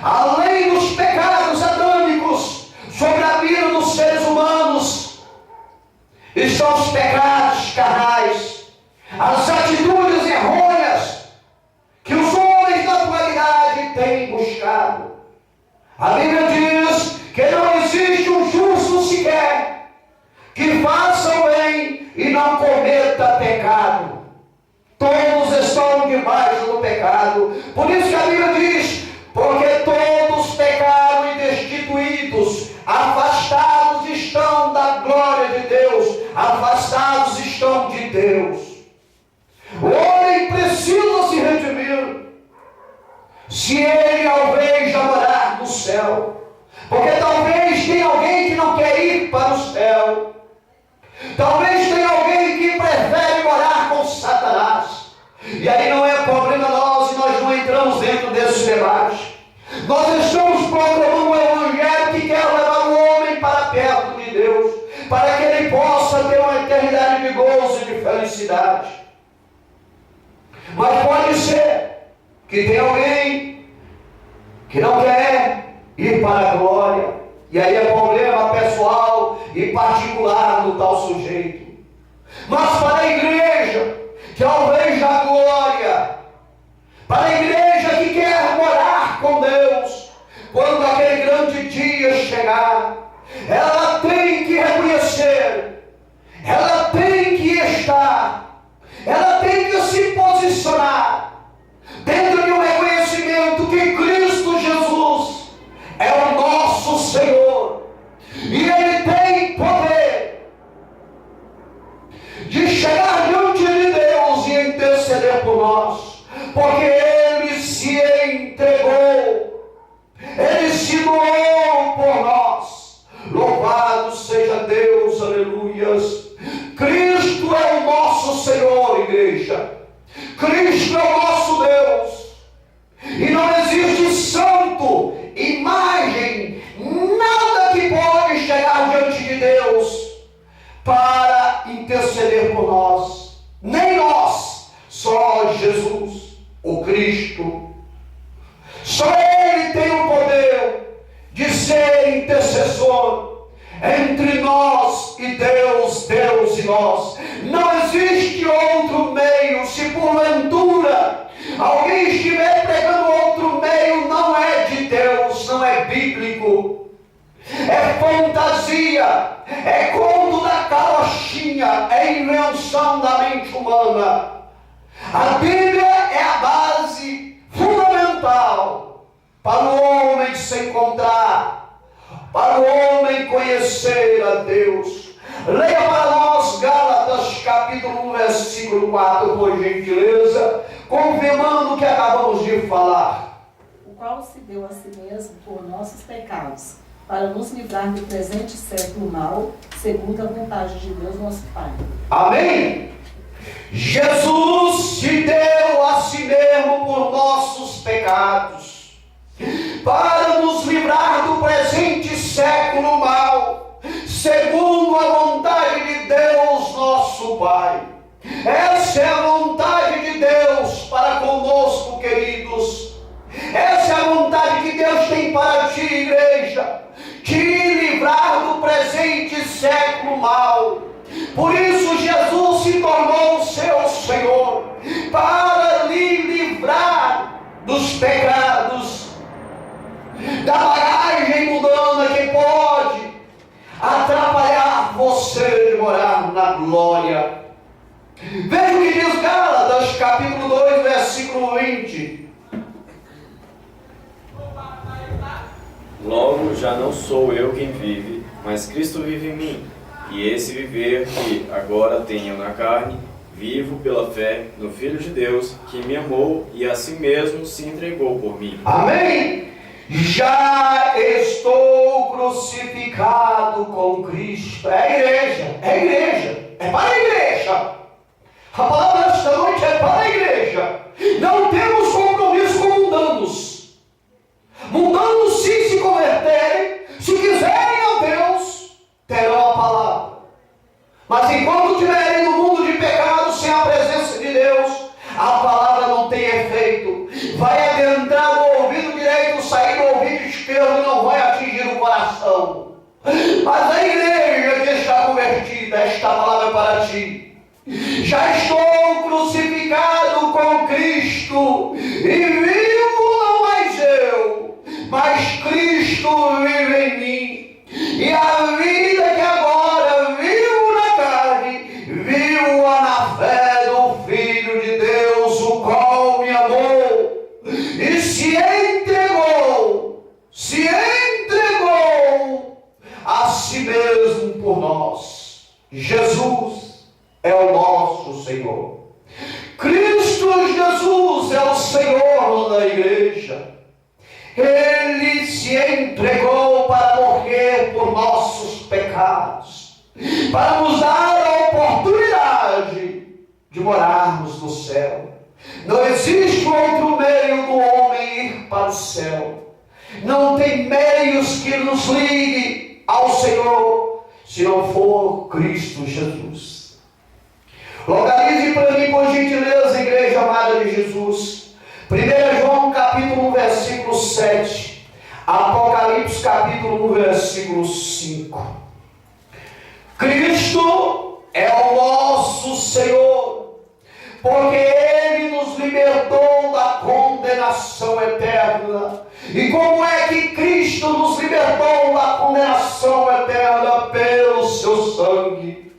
Além dos pecados adâmicos sobre a vida dos seres humanos, estão os pecados carnais, as atitudes errôneas que os homens da atualidade têm buscado. A Bíblia diz que não existe um justo sequer que faça o bem e não cometa pecado. Todos estão debaixo do pecado. Por isso que a Bíblia diz: porque todos pecaram e destituídos, afastados estão da glória de Deus, afastados estão de Deus. O homem precisa se redimir, se ele almeja morar no céu, porque talvez tenha alguém que não quer ir para o céu, talvez tenha alguém que prefere morar com Satanás, e aí não é problema nosso e nós não entramos dentro desse debate. Nós estamos proclamando um evangelho que quer levar o homem para perto de Deus, para que ele possa ter uma eternidade de gozo e de felicidade. Mas pode ser que tenha alguém que não quer ir para a glória, e aí é problema pessoal e particular do tal sujeito. Mas para a igreja que almeja a glória, para a igreja que quer morar com Deus, quando aquele grande dia chegar, ela tem que reconhecer, ela tem que estar, ela tem que se posicionar dentro de um reconhecimento que Cristo Jesus é o nosso Senhor, e Ele tem poder de chegar diante porque Ele se entregou, Ele se doou por nós. Louvado seja Deus, aleluias. Cristo é o nosso Senhor, igreja. Cristo é o nosso Deus. E não existe santo, imagem, nada que pode chegar diante de Deus para interceder por nós. Nem nós, só Jesus, o Cristo. Só Ele tem o poder de ser intercessor entre nós e Deus, Deus e nós. Não existe outro meio. Se porventura alguém estiver pregando outro meio, não é de Deus, não é bíblico. É fantasia, é conto da carochinha, é invenção da mente humana. A Bíblia é a base fundamental para o homem se encontrar, para o homem conhecer a Deus. Leia para nós Gálatas capítulo 1, versículo 4, por gentileza, confirmando o que acabamos de falar. O qual se deu a si mesmo por nossos pecados, para nos livrar do presente século mal, segundo a vontade de Deus nosso Pai. Amém? Jesus se deu a si mesmo por nossos pecados, para nos livrar do presente século mal, segundo a vontade de Deus nosso Pai. Essa é a vontade de Deus para conosco, queridos. Essa é a vontade que Deus tem para ti, igreja, te livrar do presente século mal. Por isso Jesus se tornou o seu Senhor, para lhe livrar dos pecados, da bagagem mundana que pode atrapalhar você de morar na glória. Veja o que diz Gálatas capítulo 2, versículo 20. Logo, já não sou eu quem vive, mas Cristo vive em mim. E esse viver que agora tenho na carne, vivo pela fé no Filho de Deus, que me amou e a si mesmo se entregou por mim. Amém? Já estou crucificado com Cristo. É a igreja, é a igreja, é para a igreja. A palavra desta noite é para a igreja. Não temos compromisso com mundanos. Mundanos, se converterem, se quiserem a Deus, terão a palavra. Mas enquanto estiverem no mundo de pecado, sem a presença de Deus, a palavra não tem efeito. Vai adentrar no ouvido direito, sair no ouvido esquerdo e não vai atingir o coração. Mas a igreja que está convertida, esta palavra é para ti. Já estou crucificado com Cristo, e vivo não mais eu, mas Cristo vive em mim. E a vida que agora vivo na carne, vivo-a na fé do Filho de Deus, o qual me amou e se entregou a si mesmo por nós. Jesus é o nosso Senhor. Cristo Jesus é o Senhor da igreja. Ele se entregou para morrer por nossos pecados, para nos dar a oportunidade de morarmos no céu. Não existe outro meio do homem ir para o céu. Não tem meios que nos ligue ao Senhor, se não for Cristo Jesus. Localize para mim, por gentileza, igreja amada de Jesus, 1 João capítulo 1, versículo 7, Apocalipse capítulo 1, versículo 5. Cristo é o nosso Senhor, porque Ele nos libertou da condenação eterna. E como é que Cristo nos libertou da condenação eterna? Pelo seu sangue.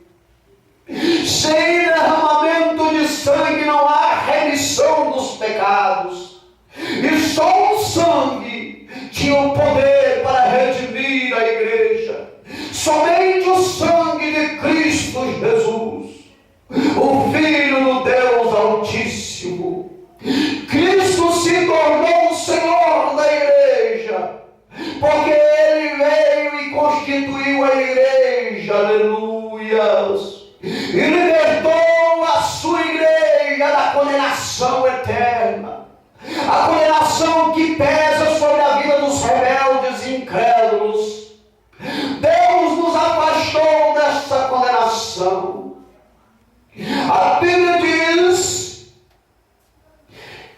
Sem derramamento de sangue não há remissão dos pecados. E só o sangue tinha o poder para redimir a igreja. Somente o sangue de Cristo Jesus, o Filho do Deus Altíssimo, que condenação eterna, a condenação que pesa sobre a vida dos rebeldes e incrédulos. Deus nos afastou dessa condenação. A Bíblia diz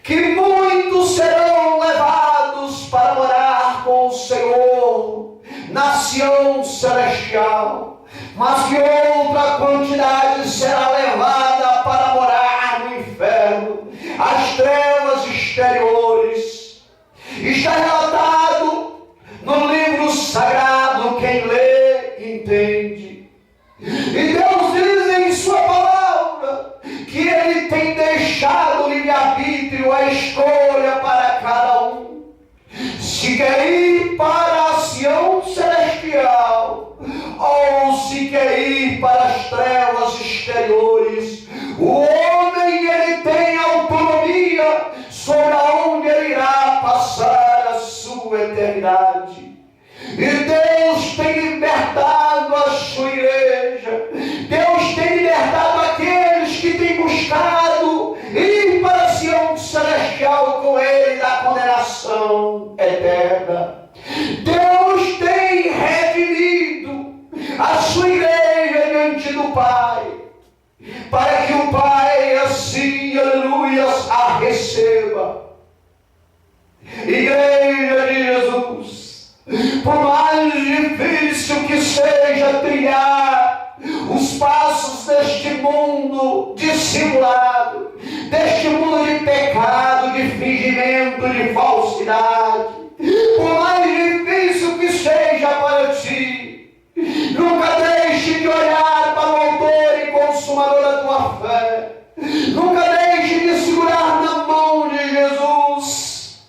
que muitos serão levados para morar com o Senhor na Sião celestial, mas que outra quantidade será levada para morar no inferno, as trevas exteriores. Está relatado no livro sagrado, quem lê entende. E Deus diz em sua palavra que Ele tem deixado o livre-arbítrio, a escolha para cada um. Se quer ir para a Sião celestial, ou se quer ir para as trevas exteriores, o homem ele tem autonomia sobre onde ele irá passar a sua eternidade. E Deus tem libertado a sua igreja. Deus tem libertado aqueles que têm buscado ir para a Sião celestial com Ele da condenação eterna. Deus tem redimido a sua igreja diante do Pai, para que o Pai assim, aleluias, a receba. Igreja de Jesus, por mais difícil que seja trilhar os passos deste mundo dissimulado, deste mundo de pecado, de fingimento, de falsidade, por mais difícil que seja para ti, nunca deixe de olhar para o autor e consumador da tua fé. Nunca deixe de segurar na mão de Jesus.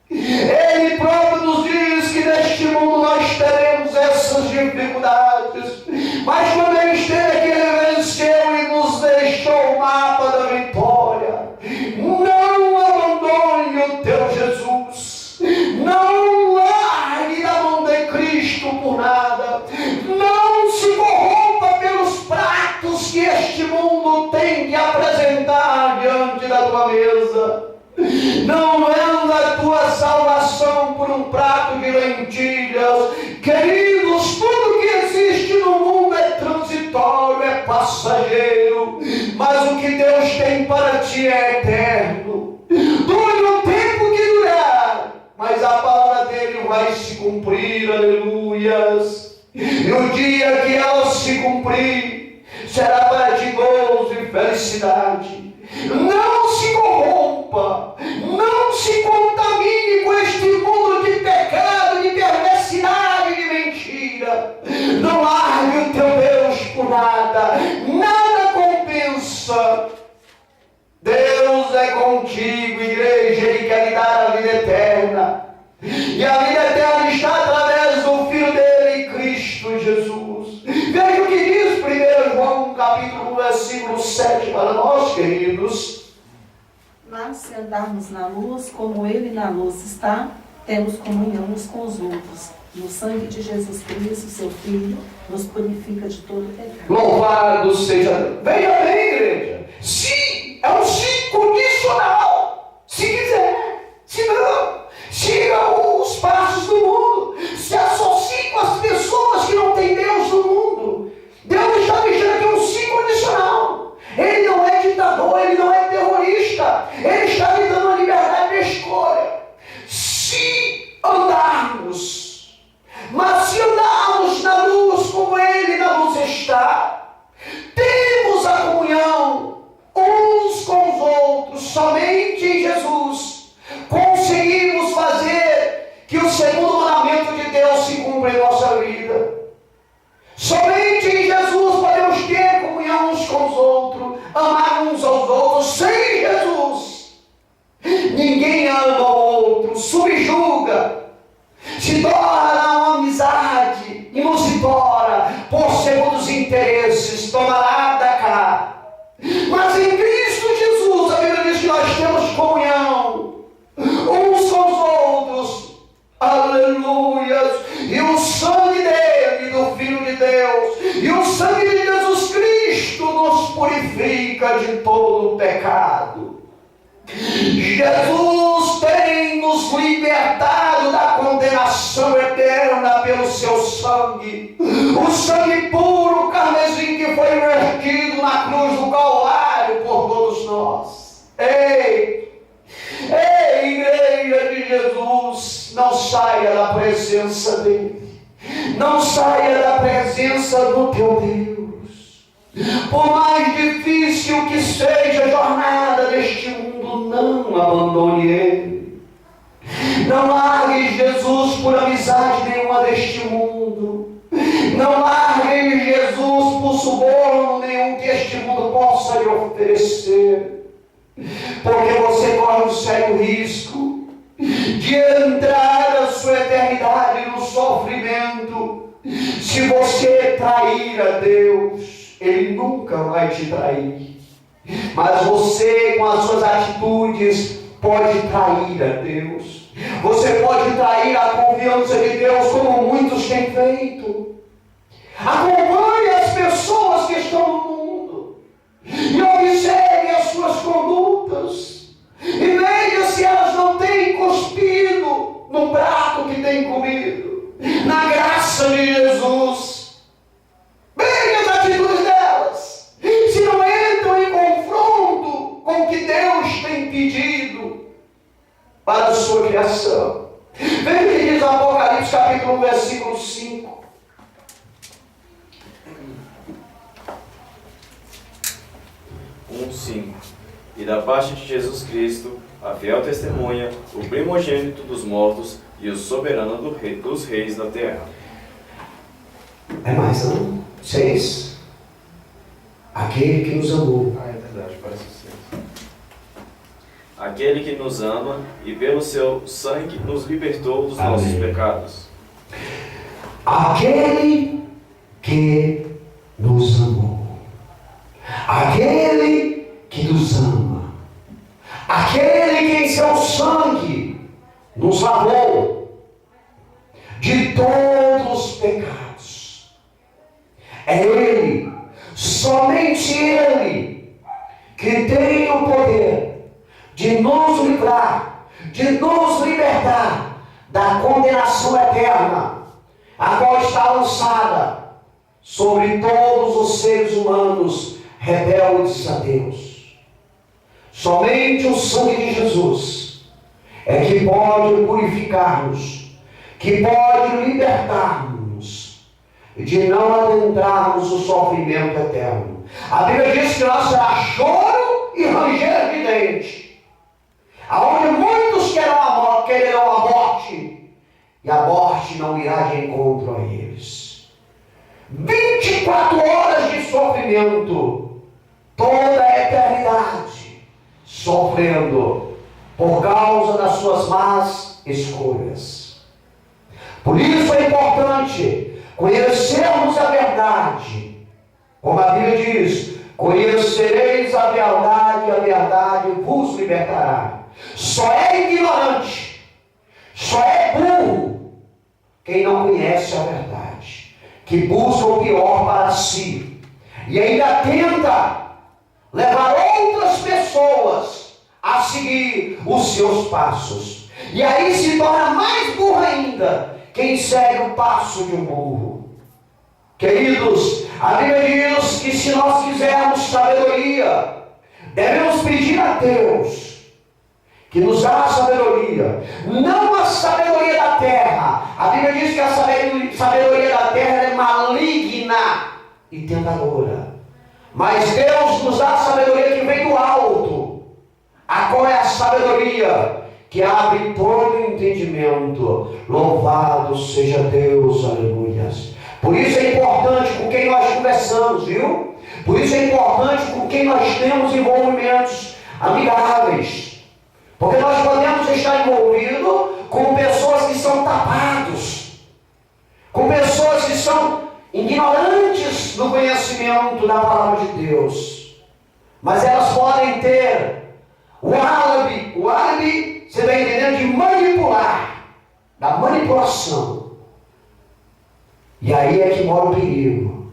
Ele próprio nos diz que neste mundo nós teremos essas dificuldades, mas quando Ele esteve aqui, Ele venceu e nos deixou o mapa da vitória. Não abandone o teu Jesus. Não largue da mão de Cristo por nada. Não se corrompa pelos pratos que este mundo tem que apresentar diante da tua mesa. Não venda a tua salvação por um prato de lentilhas. Queridos, tudo que existe no mundo é transitório, é passageiro, mas o que Deus tem para ti é eterno. Dure o tempo que durar, mas a palavra dele vai se cumprir, aleluias. E o dia que ela se cumprir, será para ti gozo e felicidade. Não se corrompa, não se contamine com este mundo de pecado, de perversidade, de mentira. Não largue o teu Deus por nada, nada compensa. Deus é contigo, igreja, Ele quer lhe dar a vida eterna. E a vida eterna está através do Filho dele, Cristo Jesus. Veja o que diz 1 João capítulo 1, versículo 7 para nós, queridos. Mas se andarmos na luz, como Ele na luz está, temos comunhão uns com os outros. No sangue de Jesus Cristo, seu Filho, nos purifica de todo pecado. Louvado seja Deus. Veja bem, igreja. Se é um sim condicional. Se quiser. Se não, siga os passos do mundo. Se associe com as pessoas que não têm Deus no mundo. Deus está deixando aqui um sim condicional. Ele não é ditador, Ele não é terrorista. Ele está lhe dando a liberdade de escolha. Se andarmos, mas se andarmos na luz como Ele na luz está, temos a comunhão uns com os outros. Somente em Jesus conseguimos fazer que o segundo mandamento de Deus se cumpra em nossa vida. Somente em Jesus podemos ter comunhão uns com os outros, amar uns aos outros. Sem Jesus, ninguém ama o outro, subjuga, se torna uma amizade inusitora, por segundos interesses, toma lá da cá. Mas em Cristo Jesus, a Bíblia diz que nós temos comunhão uns com os outros, aleluias, e o sangue dele, do Filho de Deus, e o sangue de Jesus Cristo nos purifica livra de todo pecado. Jesus tem nos libertado da condenação eterna pelo seu sangue. O sangue puro, carmesim, que foi vertido na cruz do Calvário por todos nós. Ei, igreja de Jesus, não saia da presença dele. Não saia da presença do teu Deus. Por mais difícil que seja a jornada deste mundo, não abandone ele. Não largue Jesus por amizade nenhuma deste mundo. Não largue Jesus por suborno nenhum que este mundo possa lhe oferecer. Porque você corre um sério risco de entrar na sua eternidade no sofrimento. Se você trair a Deus, Ele nunca vai te trair. Mas você, com as suas atitudes, pode trair a Deus. Você pode trair a confiança de Deus, como muitos têm feito. Acompanhe as pessoas que estão no mundo e observe as suas condutas e veja se elas não têm cuspido no prato que têm comido, na graça de Jesus. Veja as atitudes delas, se não entram em confronto com o que Deus tem pedido para a sua criação. Veja o que diz Apocalipse capítulo 1, versículo 5. E da parte de Jesus Cristo, a fiel testemunha, o primogênito dos mortos e o soberano dos reis da terra. É mais, não? 6. Aquele que nos amou. É verdade, parece ser. Aquele que nos ama e pelo seu sangue nos libertou dos nossos pecados. Aquele que nos amou. Aquele que nos ama. Aquele que em seu sangue nos lavou de todos os pecados. É Ele, somente Ele, que tem o poder de nos livrar, de nos libertar da condenação eterna, a qual está lançada sobre todos os seres humanos rebeldes a Deus. Somente o sangue de Jesus é que pode purificar-nos, que pode libertar-nos de não adentrarmos o sofrimento eterno. A Bíblia diz que nós será choro e ranger de dente, aonde muitos quererão a morte, e a morte não irá de encontro a eles. 24 horas de sofrimento, toda a eternidade, sofrendo por causa das suas más escolhas. Por isso é importante conhecermos a verdade. Como a Bíblia diz, conhecereis a verdade vos libertará. Só é ignorante, só é burro quem não conhece a verdade, que busca o pior para si e ainda tenta levar outras pessoas a seguir os seus passos. E aí se torna mais burro ainda quem segue o passo de um burro. Queridos, a Bíblia diz que se nós quisermos sabedoria, devemos pedir a Deus que nos dá a sabedoria, não a sabedoria da terra. A Bíblia diz que a sabedoria da terra é maligna e tentadora. Mas Deus nos dá a sabedoria que vem do alto, a qual é a sabedoria que abre todo o entendimento. Louvado seja Deus, aleluias. Por isso é importante com quem nós conversamos, viu? Por isso é importante com quem nós temos envolvimentos amigáveis. Porque nós podemos estar envolvidos com pessoas que são tapados, com pessoas que são ignorantes do conhecimento da palavra de Deus. Mas elas podem ter o álibi, você está entendendo, de manipular, da manipulação. E aí é que mora o perigo.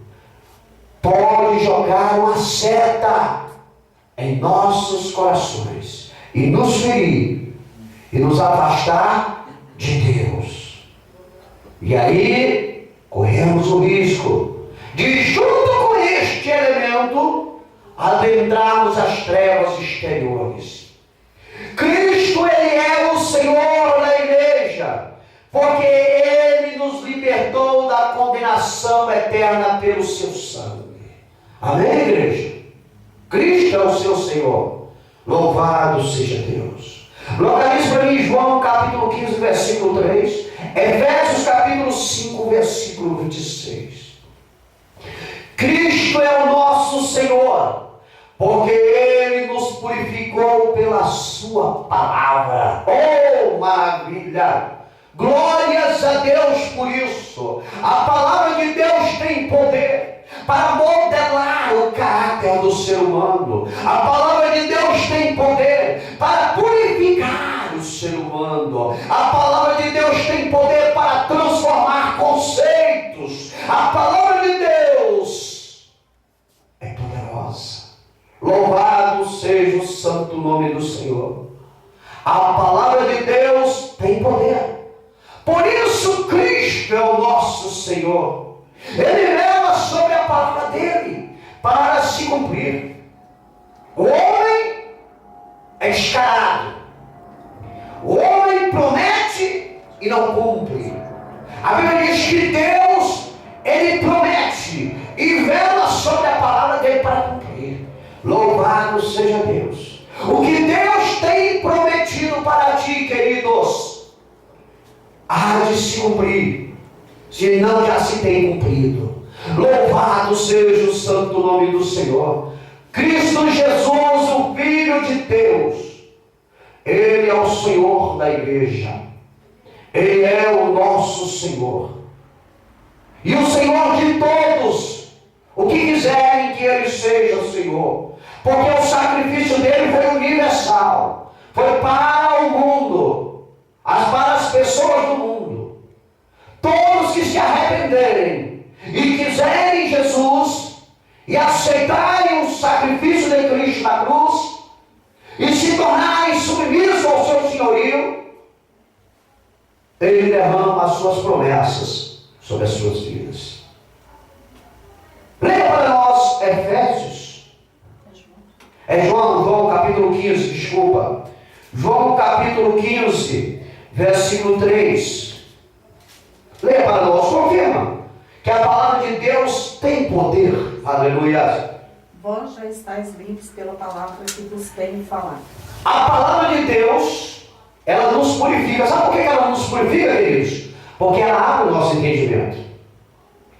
Pode jogar uma seta em nossos corações e nos ferir e nos afastar de Deus. E aí corremos o risco de, junto com este elemento, adentrarmos as trevas exteriores. Cristo, Ele é o Senhor da igreja, porque Ele nos libertou da condenação eterna pelo seu sangue. Amém, igreja? Cristo é o seu Senhor. Louvado seja Deus. Localize para mim João capítulo 15, versículo 3. Efésios capítulo 5, versículo 26. Cristo é o nosso Senhor, porque Ele nos purificou pela sua palavra. Oh, maravilha! Glórias a Deus por isso. A palavra de Deus tem poder para modelar o caráter do ser humano. A palavra de Deus tem poder para purificar o ser humano. A palavra de Deus tem poder para transformar conceitos. A palavra de Deus é poderosa. Louvado seja o santo nome do Senhor. A palavra de Deus tem poder. Por isso Cristo é o nosso Senhor. Ele vela sobre a palavra dele para se cumprir. O homem é descarado. O homem promete e não cumpre. A Bíblia diz que Deus, Ele promete e vela sobre a palavra dele para cumprir. Louvado seja Deus. O que Deus tem prometido para ti, queridos, há de se cumprir, se não já se tem cumprido. Louvado seja o santo nome do Senhor. Cristo Jesus, o Filho de Deus, Ele é o Senhor da igreja. Ele é o nosso Senhor. E o Senhor de todos, o que quiserem que Ele seja o Senhor. Porque o sacrifício dele foi universal. Foi para o mundo, para as pessoas do mundo. Todos que se arrependerem e quiserem Jesus e aceitarem o sacrifício de Cristo na cruz e se tornarem submissos ao seu senhorio, Ele derrama as suas promessas sobre as suas vidas. Leia para nós Efésios. É João capítulo 15, desculpa. João capítulo 15, versículo 3. Leia para nós, confirma que a palavra de Deus tem poder. Aleluia. Vós já estáis limpos pela palavra que vos tenho falado. A palavra de Deus, ela nos purifica. Sabe por que ela nos purifica, queridos? Porque ela abre o nosso entendimento.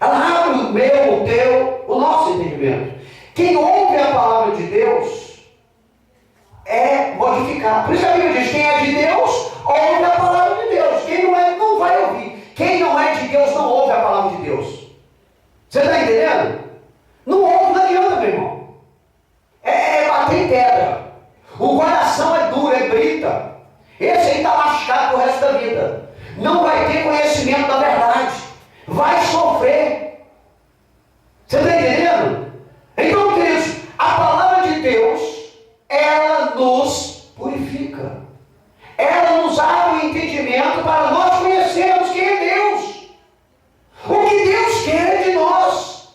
Ela abre o meu, o teu, o nosso entendimento. Quem ouve a palavra de Deus é modificado. Por isso a Bíblia diz: quem é de Deus, ouve a palavra de Deus. Quem não é, não vai ouvir. Quem não é de Deus, não ouve a palavra de Deus. Você está entendendo? Não ouve, não adianta, meu irmão. É bater em pedra. O coração é duro, é brita. Esse aí está lascado pro resto da vida. Não vai ter conhecimento da verdade. Vai sofrer. Você está entendendo? Então, queridos, a palavra de Deus, ela nos purifica. Ela nos abre o entendimento para nós conhecermos quem é Deus. O que Deus quer de nós.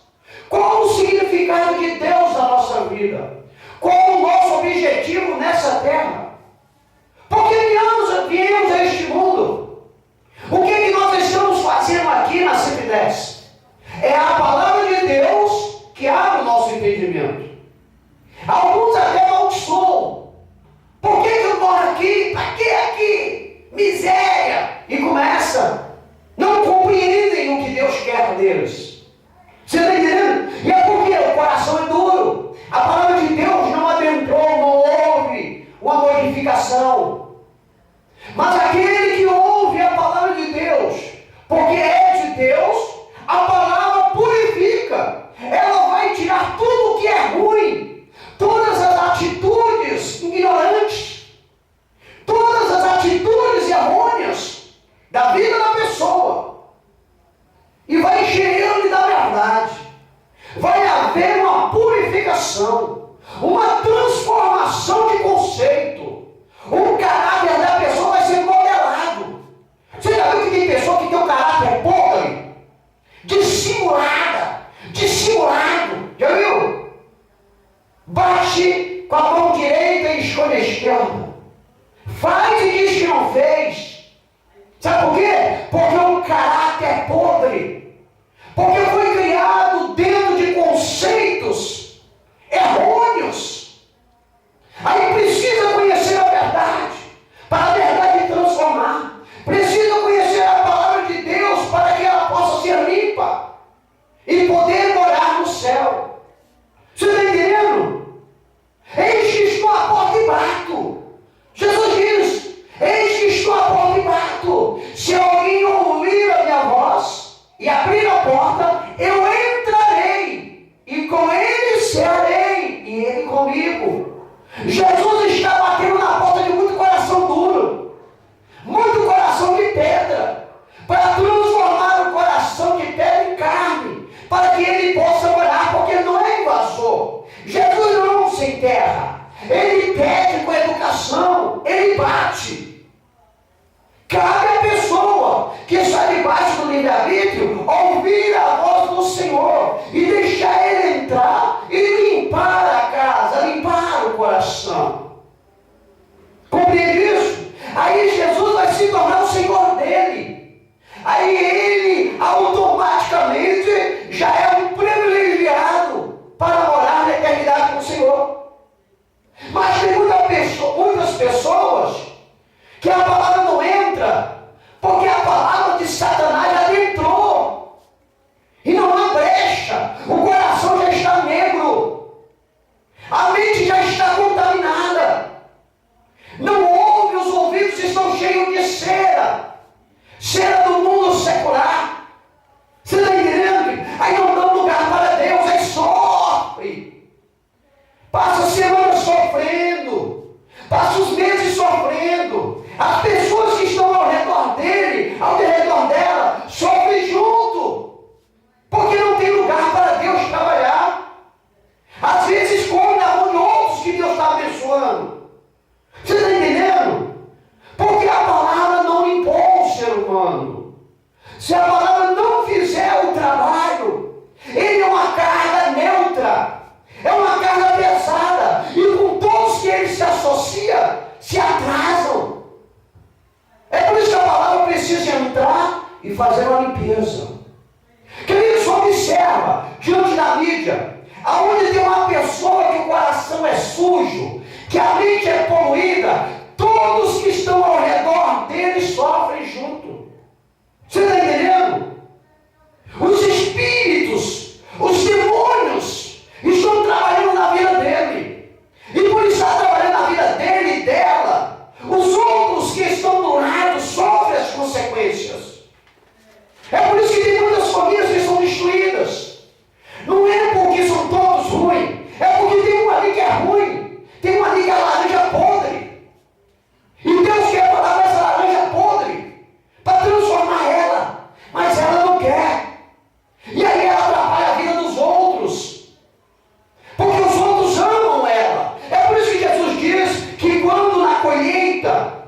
Qual o significado de Deus na nossa vida. Qual o nosso objetivo nessa terra. Por que viemos a este mundo? O que nós estamos fazendo aqui na CIP10? É a palavra de Deus que abre o nosso entendimento. Alguns até amaldiçoam. Por que eu moro aqui? Para que aqui? Miséria! E começa. Não compreendem o que Deus quer deles. Você está entendendo? E é porque o coração é duro. A palavra de Deus não adentrou, não houve uma modificação. Mas aquele que ouve a palavra de Deus, porque é de Deus, a palavra purifica. Ela vai tirar tudo o que é ruim, todas as atitudes ignorantes, todas as atitudes errôneas da vida da pessoa, e vai encher-lhe da verdade. Vai haver uma purificação, uma transformação esquerda. Faz e diz que não fez. Sabe por quê? Porque o caráter é podre. Porque foi criado dentro de conceitos errôneos. Aí precisa conhecer a verdade, para a verdade transformar. Precisa conhecer a palavra de Deus para que ela possa ser limpa e poder morar no céu. Você está entendendo? Eis que estou à porta e bato. Jesus diz: eis que estou à porta e bato. Se alguém ouvir a minha voz e abrir a porta, eu entrarei e com ele cearei e ele comigo. Jesus está batendo na porta de muito coração duro, muito coração de pedra, para transformar o coração de pedra em carne, para que ele possa morar, porque ele não é invasor. Jesus não se enterra, ele pede com educação, ele bate. Cabe à pessoa que está debaixo do livre-arbítrio ouvir a voz do Senhor e deixar ele entrar e limpar a casa, limpar o coração. Compreende isso? Aí Jesus vai se tornar o Senhor dele. Aí ele automaticamente já é um privilegiado para morar na eternidade com o Senhor. Mas tem muitas pessoas que a palavra não entra, porque a palavra de Satanás já entrou. E não há brecha, o coração já está negro, a mente já está contaminada. Não ouve, os ouvidos estão cheios de cera, cera do mundo secular. Você está entendendo? Aí não dá lugar para Deus, aí sofre. Passa a semana sofrendo, passa os meses sofrendo. As pessoas que estão ao redor dele, ao redor dela, sofrem junto, porque não tem lugar para Deus trabalhar. Às vezes come na mão de outros que Deus está abençoando. Você está entendendo? Porque a palavra não limpou o ser humano. Se a palavra não fizer o trabalho, ele é uma carga neutra, é uma carga pesada, e com todos que ele se associa, se atrasam. É por isso que a palavra precisa entrar e fazer uma limpeza. Queridos, observa, diante da mídia, aonde tem uma pessoa que o coração é sujo, que a mente é poluída, todos que estão ao redor dele sofrem junto. Você está entendendo? Os espíritos, os demônios estão trabalhando na vida dele. E por estar trabalhando na vida dele e dela, os outros que estão do lado sofrem as consequências. É por isso que tem muitas famílias que são destruídas. Não é porque são todos ruins, é porque tem um ali que é ruim, tem um ali que é laranja podre. E Deus quer falar essa laranja podre para transformar ela, mas ela não quer. E aí ela atrapalha a vida dos outros, porque os outros amam ela. É por isso que Jesus diz que quando na colheita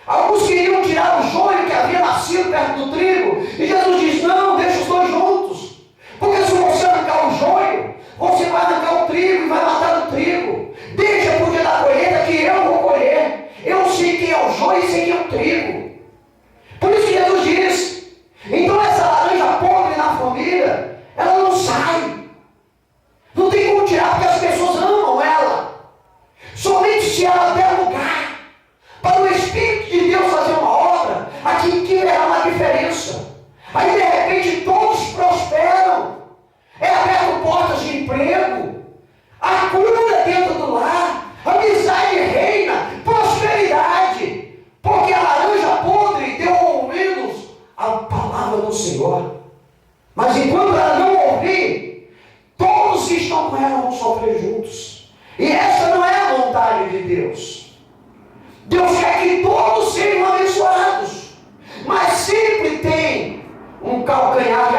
alguns queriam tirar o joio que havia nascido perto do trigo, e Jesus diz: não, deixa os dois juntos, porque se você arrancar o joio, você vai arrancar o trigo e vai matar o trigo. Deixa pro dia da colheita que eu vou colher. Eu sei quem é o joio e sei quem é o trigo. Por isso que Jesus diz: então essa laranja podre na família, ela não sai, não tem como tirar, porque as pessoas amam ela. Somente se ela der lugar para o Espírito de Deus fazer uma obra, aqui que verá uma diferença. Aí de repente todos prosperam, é aberto portas de emprego, a cura dentro do lar, amizade reina, prosperidade, porque a laranja podre deu ouvidos à palavra do Senhor. Mas enquanto ela não ouvir, todos que estão com ela vão sofrer juntos. E essa não é a vontade de Deus. Deus quer que todos sejam abençoados, mas sempre tem um calcanhar de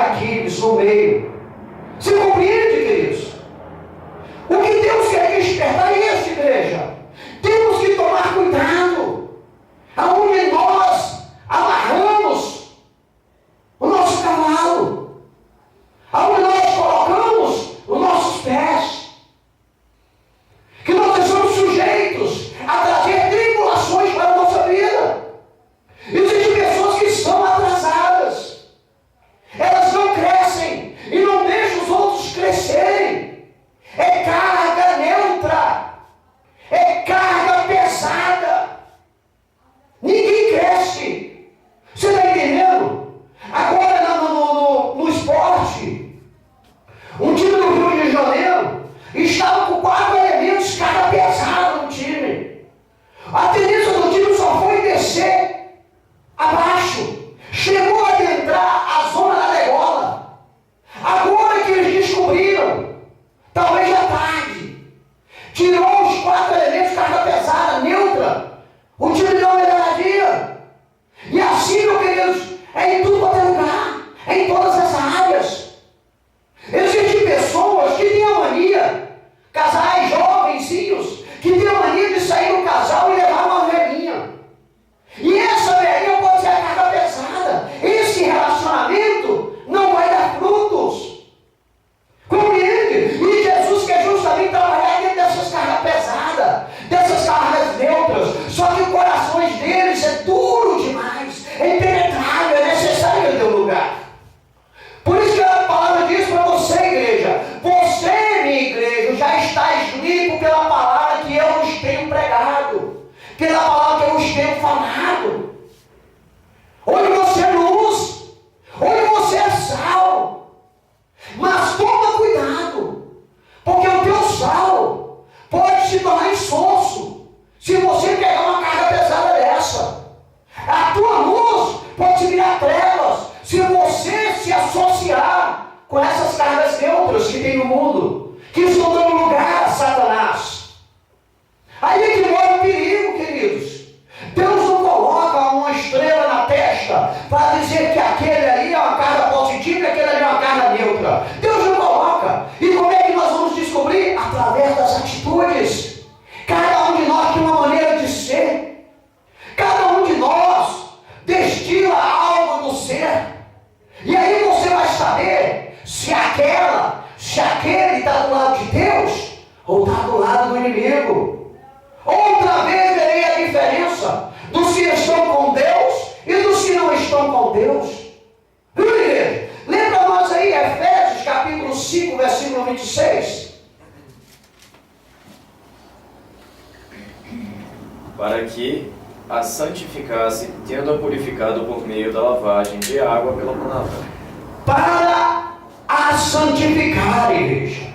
26. Para que a santificasse, tendo-a purificado por meio da lavagem de água pela palavra. Para a santificar, igreja.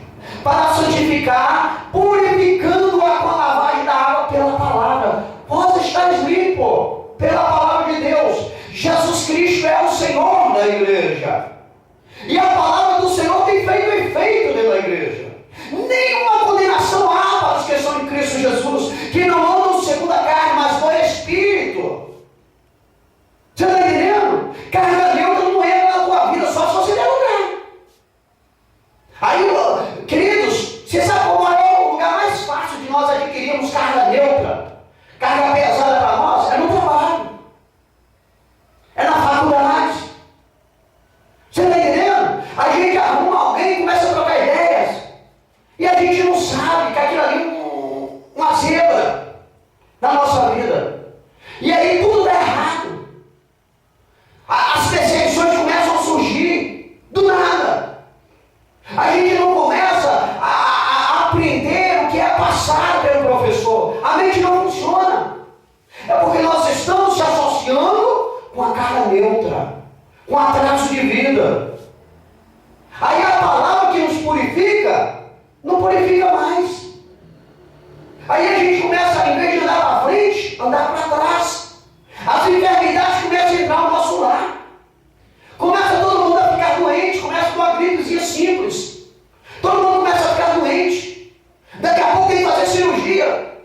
Para a santificar, purificando-a com a lavagem da água pela palavra. Vós estáis limpo pela palavra de Deus. Jesus Cristo é o Senhor da igreja. E a palavra do Senhor tem feito efeito dentro da igreja. Nenhuma condenação há para os que estão em Cristo Jesus, que não andam segundo a carne, mas no Espírito. Você está entendendo? Carga neutra não entra na tua vida só se você der lugar. Aí, queridos, você sabe qual é o lugar mais fácil de nós adquirirmos carga neutra? Carga pesada para nós? É no trabalho. É na faculdade. Você está entendendo? A gente arruma alguém e começa a trocar ideias. E a gente não sabe que aquilo ali é uma zebra na nossa vida. E aí tudo dá errado. As perseguições começam a surgir do nada. A gente não começa a aprender o que é passado pelo professor. A mente não funciona. É porque nós estamos se associando com a carga neutra, com atraso de vida. Aí a palavra que nos purifica, não purifica mais. Aí a gente começa, em vez de andar para frente, andar para trás. As enfermidades começam a entrar no nosso lar. Começa todo mundo a ficar doente, começa com uma gripezinha simples. Todo mundo começa a ficar doente. Daqui a pouco tem que fazer cirurgia.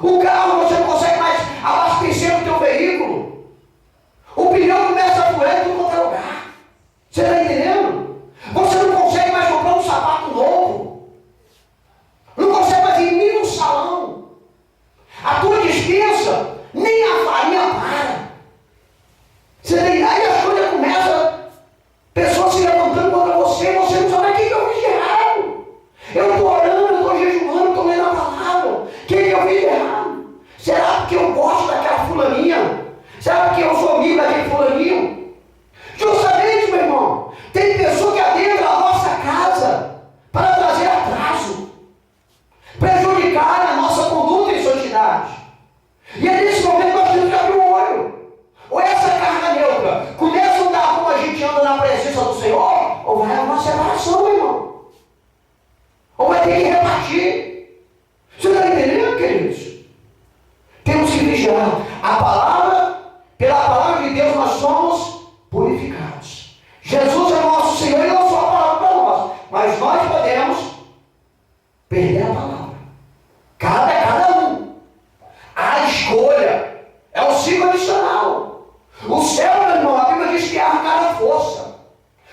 O carro você não consegue mais abastecer o teu veículo. O pneu começa a furar em tudo quanto é lugar. Você está entendendo? Você não consegue mais comprar um sapato novo. Não consegue mais ir nem no salão. A tua despensa, nem a farinha para. Você tem, aí as coisas começam, pessoas se levantando contra você, você não sabe o que eu fiz de errado. Eu estou orando, eu estou jejuando, estou lendo a palavra. O que eu fiz de errado? Será porque eu gosto daquela fulaninha? Será porque eu sou amigo daquele fulaninho? Justamente, meu irmão, tem pessoa que adentra a nossa casa para trazer atraso, prejudicar a nossa conduta em santidade. E é nesse momento que nós temos que abrir o olho. Ou essa carga neutra começa a andar como a gente anda na presença do Senhor, ou vai haver uma separação, meu irmão. Ou vai ter que repartir. Você está entendendo, queridos? Temos que vigiar. A palavra, pela palavra de Deus, nós somos purificados. Jesus é nosso Senhor e não só a palavra para nós, mas nós podemos perder a palavra. Cada um. A escolha é o ciclo adicional. O céu, meu irmão, a Bíblia diz que é arrancar a força.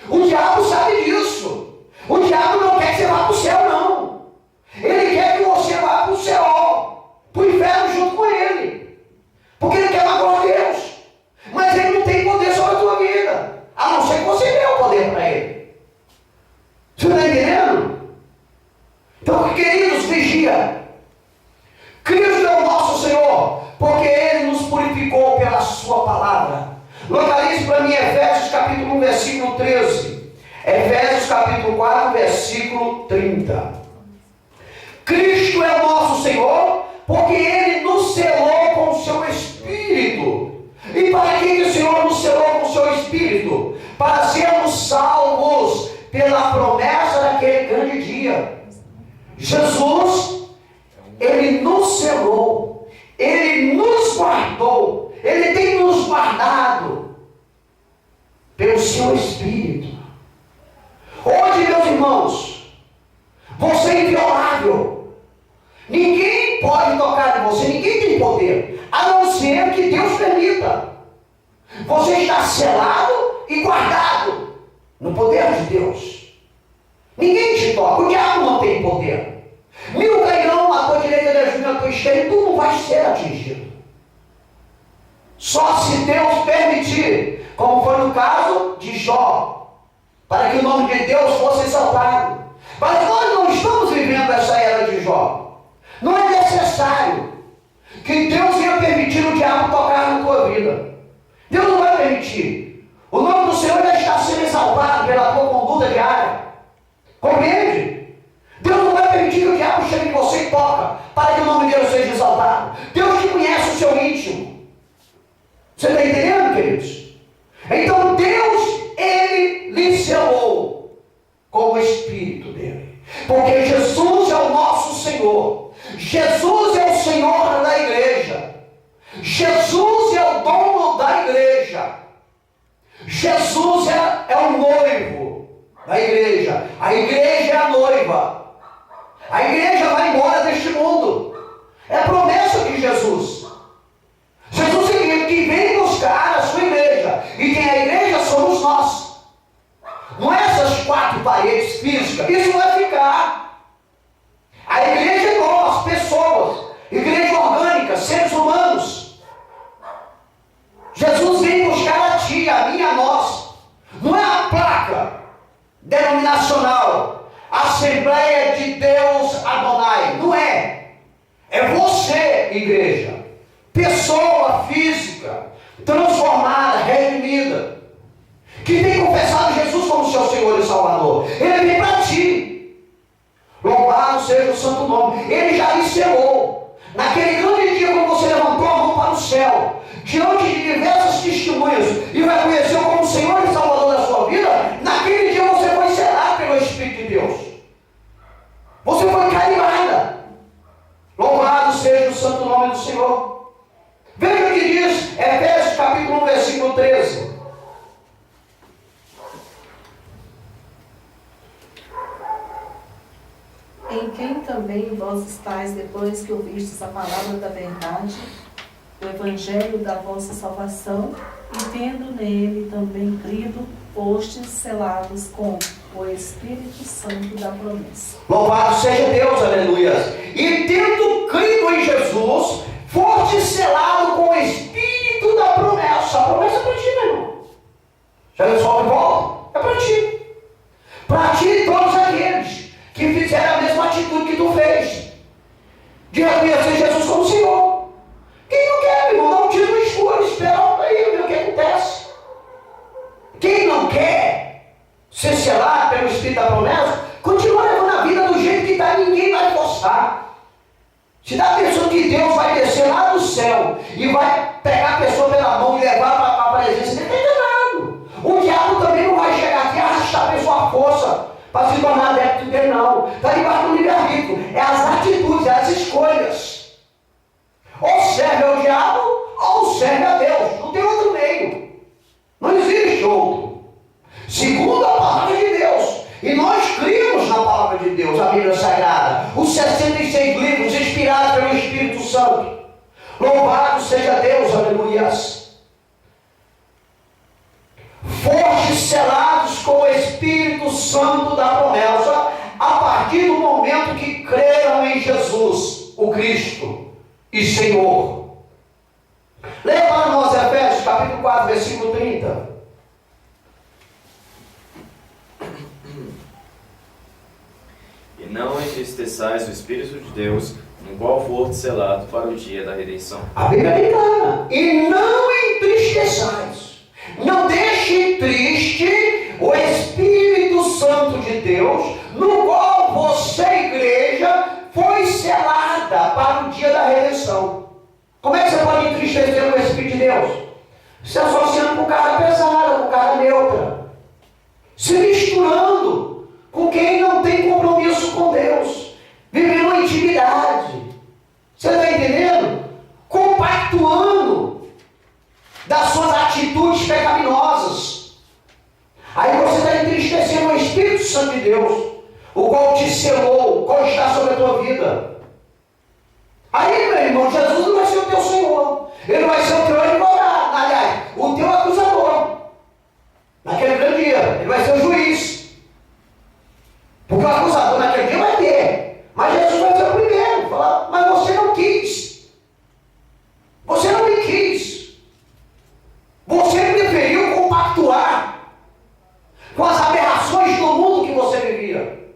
O diabo sabe disso. O diabo não quer que você vá para o céu, não. Ele quer que você vá para o céu, para o inferno junto com ele. Porque ele quer magoar Deus. Mas ele não tem poder sobre a tua vida, a não ser que você dê o poder para ele. Você está entendendo? Então, queridos, vigia. Cristo é o nosso Senhor, porque Ele nos purificou pela Sua palavra. Localize para mim Efésios capítulo 1, versículo 13. Efésios capítulo 4, versículo 30. Cristo é o nosso Senhor, porque Ele nos selou com o Seu Espírito. E para que o Senhor nos selou com o Seu Espírito? Para sermos salvos pela promessa daquele grande dia. Jesus, Ele nos selou, Ele nos guardou, Ele tem nos guardado pelo Seu Espírito. Hoje, meus irmãos, você é inviolável. Ninguém pode tocar em você, ninguém tem poder, a não ser que Deus permita. Você está selado e guardado no poder de Deus. Ninguém te toca, o diabo não tem poder. 1000 cairão à tua direita, 10.000 à tua esquerda, e tu não vais ser atingido. Só se Deus permitir, como foi no caso de Jó, para que o nome de Deus fosse exaltado. Mas nós não estamos vivendo essa era de Jó. Não é necessário que Deus venha permitir o diabo tocar na tua vida. Deus não vai permitir. O nome do Senhor já está sendo exaltado pela tua conduta diária. Compreende? você toca para que o nome de Deus seja exaltado. Deus que conhece o seu íntimo. Você está entendendo, queridos? Então Deus, Ele lhe selou com o Espírito dele. Porque Jesus é o nosso Senhor. Jesus é o Senhor da igreja. Jesus é o dono da igreja. Jesus é o noivo da igreja. A igreja é a noiva. A igreja vai embora deste mundo. É a promessa de Jesus. Jesus é que vem buscar a sua igreja. E quem é a igreja somos nós. Não é essas 4 paredes físicas. Isso vai ficar. A igreja é nós, pessoas. Igreja orgânica, seres humanos. Jesus vem buscar a ti, a mim, a nós. Não é a placa denominacional, Assembleia de Deus Adonai. Não é. É você, igreja. Pessoa física, transformada, redimida, que tem confessado Jesus como seu Senhor e Salvador. Ele vem para ti. Louvado seja o santo nome. Ele já lhe selou. Naquele grande dia, quando você levantou a mão para o céu, diante de diversas testemunhas, e vai conhecer como Senhor e Salvador da sua vida, naquele dia você foi selado pelo Espírito de Deus. Você foi carimbada. Louvado seja o santo nome do Senhor. Veja o que diz Efésios capítulo 1, versículo 13. Em quem também vós estáis, depois que ouvistes a palavra da verdade, o evangelho da vossa salvação, e tendo nele também crido, fostes selados com o Espírito Santo da promessa. Louvado seja Deus, aleluia. E tendo crido em Jesus, foste selado com o Espírito da promessa. A promessa é para ti, meu irmão. Já viu só que volta? É para ti. Para ti e todos aqueles que fizeram a mesma atitude que tu fez, de reconhecer Jesus como Senhor. Quem não quer, meu irmão, dá um tiro no escuro, espera aí, ver o que acontece. Quem não quer ser selado pelo Espírito da promessa, continua levando a vida do jeito que está, ninguém vai forçar. Se dá a pessoa que Deus vai descer lá do céu e vai pegar a pessoa pela mão e levar para a presença dele, está enganado. O diabo também não vai chegar aqui e arrastar a pessoa à força para se tornar adepto dele, não. Está debaixo do livre-arbítrio. É as atitudes, é as escolhas. Ou serve ao diabo, ou serve a Deus. Não tem outro meio. Não existe outro. Segundo a palavra de Deus. E nós cremos na palavra de Deus, a Bíblia Sagrada. Os 66 livros inspirados pelo Espírito Santo. Louvado seja Deus, aleluias. Fostes selados com o Espírito Santo da promessa, a partir do momento que creram em Jesus, o Cristo e Senhor. Leia para nós Efésios capítulo 4, versículo 30. E não entristeçais o Espírito de Deus, no qual foste selado para o dia da redenção. A Bíblia é clara. E não entristeçais. Não deixe triste o Espírito Santo de Deus, no qual você, igreja, foi selada para o dia da redenção. Como é que você pode entristecer o Espírito de Deus? Se associando com cara pesada, com cara neutra. Se misturando com quem não tem compromisso com Deus. Vivendo uma intimidade. Você está entendendo? Compactuando das suas atitudes pecaminosas. Aí você está entristecendo o Espírito Santo de Deus, o qual te selou, o qual está sobre a tua vida. Aí, meu irmão, Jesus não vai ser o teu Senhor. Ele vai ser o teu advogado, aliás, o teu acusador. Naquele grande dia, ele vai ser o juiz. Porque o acusador naquele dia vai ter. Mas Jesus vai ser o primeiro. Falar, mas você não quis. Você não me quis. Você preferiu compactuar com as aberrações do mundo que você vivia.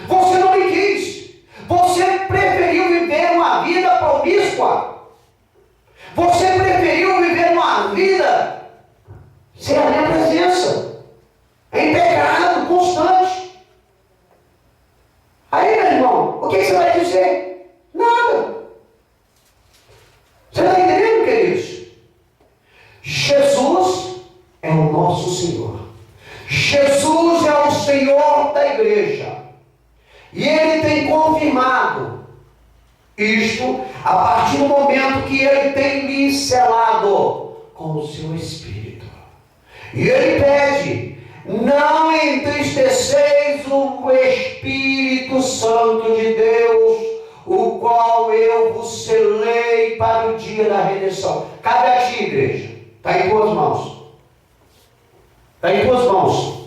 Você não me quis. Você preferiu viver uma vida promíscua. Você preferiu viver uma vida sem a minha presença, em pecado constante. Aí, meu irmão, o que você vai dizer? Você está entendendo, queridos? Jesus é o nosso Senhor. Jesus é o Senhor da igreja. E Ele tem confirmado isto a partir do momento que Ele tem lhe selado com o seu Espírito. E Ele pede: não entristeceis o Espírito Santo de Deus, o qual eu vos selei para o dia da redenção. Cabe a ti, igreja. Está em tuas mãos. Está em tuas mãos.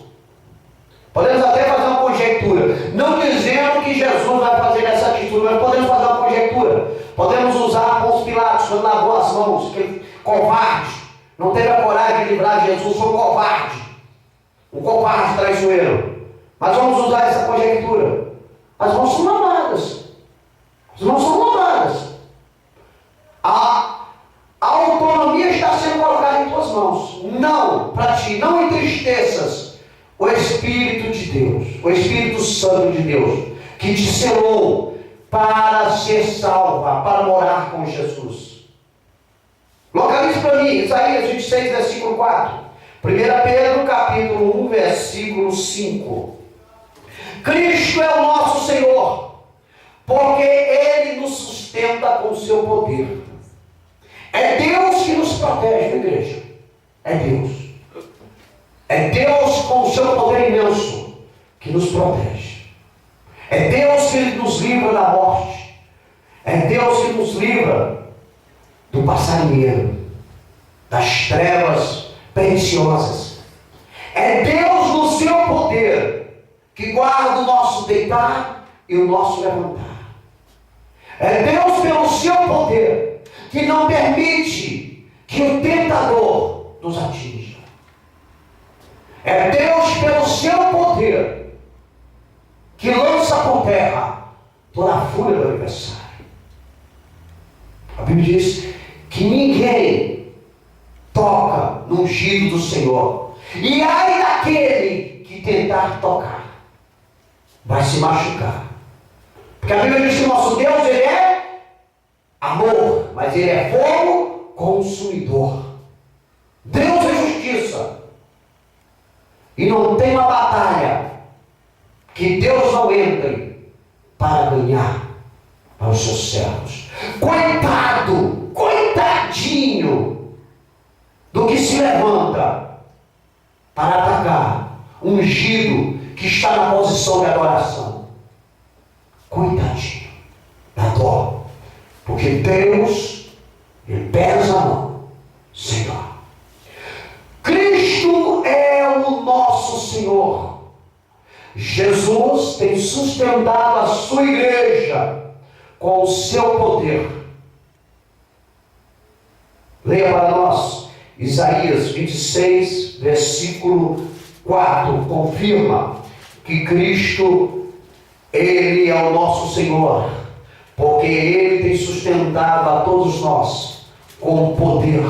Podemos até fazer uma conjectura, não dizendo que Jesus vai fazer essa atitude, mas podemos fazer uma conjectura. Podemos usar Pôncio Pilatos, quando lavou as mãos, que covarde, não teve a coragem de livrar Jesus, foi um covarde traiçoeiro. Mas vamos usar essa conjectura. As mãos são lavadas. As mãos são lavadas. A autonomia está sendo colocada em tuas mãos. Não, para ti, não entristeças o Espírito de Deus, o Espírito Santo de Deus, que te selou para ser salva, para morar com Jesus. Localize para mim, Isaías 26, versículo 4. 1 Pedro, capítulo 1, versículo 5. Cristo é o nosso Senhor, porque Ele nos sustenta com o seu poder. É Deus que nos protege, igreja. É Deus. É Deus com o seu poder imenso que nos protege. É Deus que nos livra da morte. É Deus que nos livra do passarinheiro, das trevas perniciosas. É Deus no seu poder que guarda o nosso deitar e o nosso levantar. É Deus pelo seu poder que não permite que o tentador nos atinja. É Deus pelo seu poder que lança por terra toda a fúria do adversário. A Bíblia diz que ninguém toca no ungido do Senhor. E ai daquele que tentar tocar, vai se machucar. Porque a Bíblia diz que o nosso Deus, Ele é amor, mas Ele é fogo consumidor. Deus é justiça. E não tem uma batalha que Deus não entre para ganhar para os seus servos. Coitadinho do que se levanta para atacar um ungido que está na posição de adoração. Coitadinho, dá dó, porque Deus, Ele pesa a mão. Senhor, Cristo é o nosso Senhor. Jesus tem sustentado a sua igreja com o seu poder. Leia para nós Isaías 26, versículo 4. Confirma que Cristo, Ele é o nosso Senhor, porque Ele tem sustentado a todos nós com o poder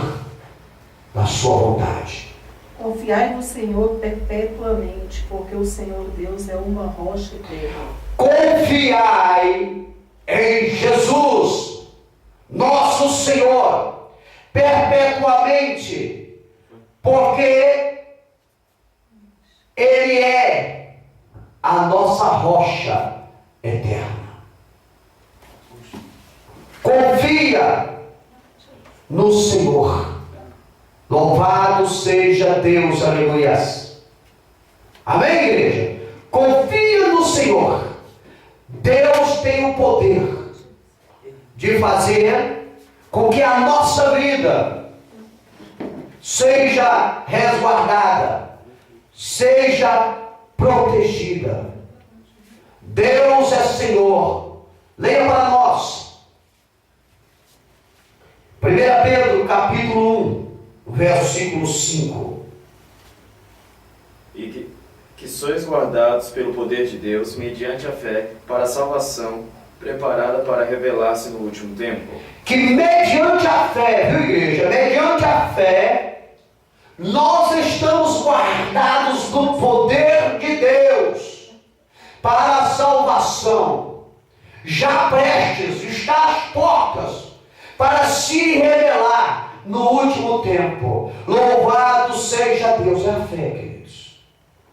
da sua vontade. Confiai no Senhor perpetuamente, porque o Senhor Deus é uma rocha eterna. Confiai em Jesus, nosso Senhor, perpetuamente, porque Ele é a nossa rocha eterna. Confia no Senhor. Louvado seja Deus, aleluias. Amém, igreja? Confia no Senhor. Deus tem o poder de fazer com que a nossa vida seja resguardada, seja protegida. Deus é Senhor. Leia para nós 1 Pedro capítulo 1, versículo 5. E que sois guardados pelo poder de Deus, mediante a fé, para a salvação, preparada para revelar-se no último tempo. Que mediante a fé, viu, igreja? Mediante a fé, nós estamos guardados no poder de Deus para a salvação, já prestes, está às portas, para se revelar no último tempo. Louvado seja Deus. É a fé, queridos.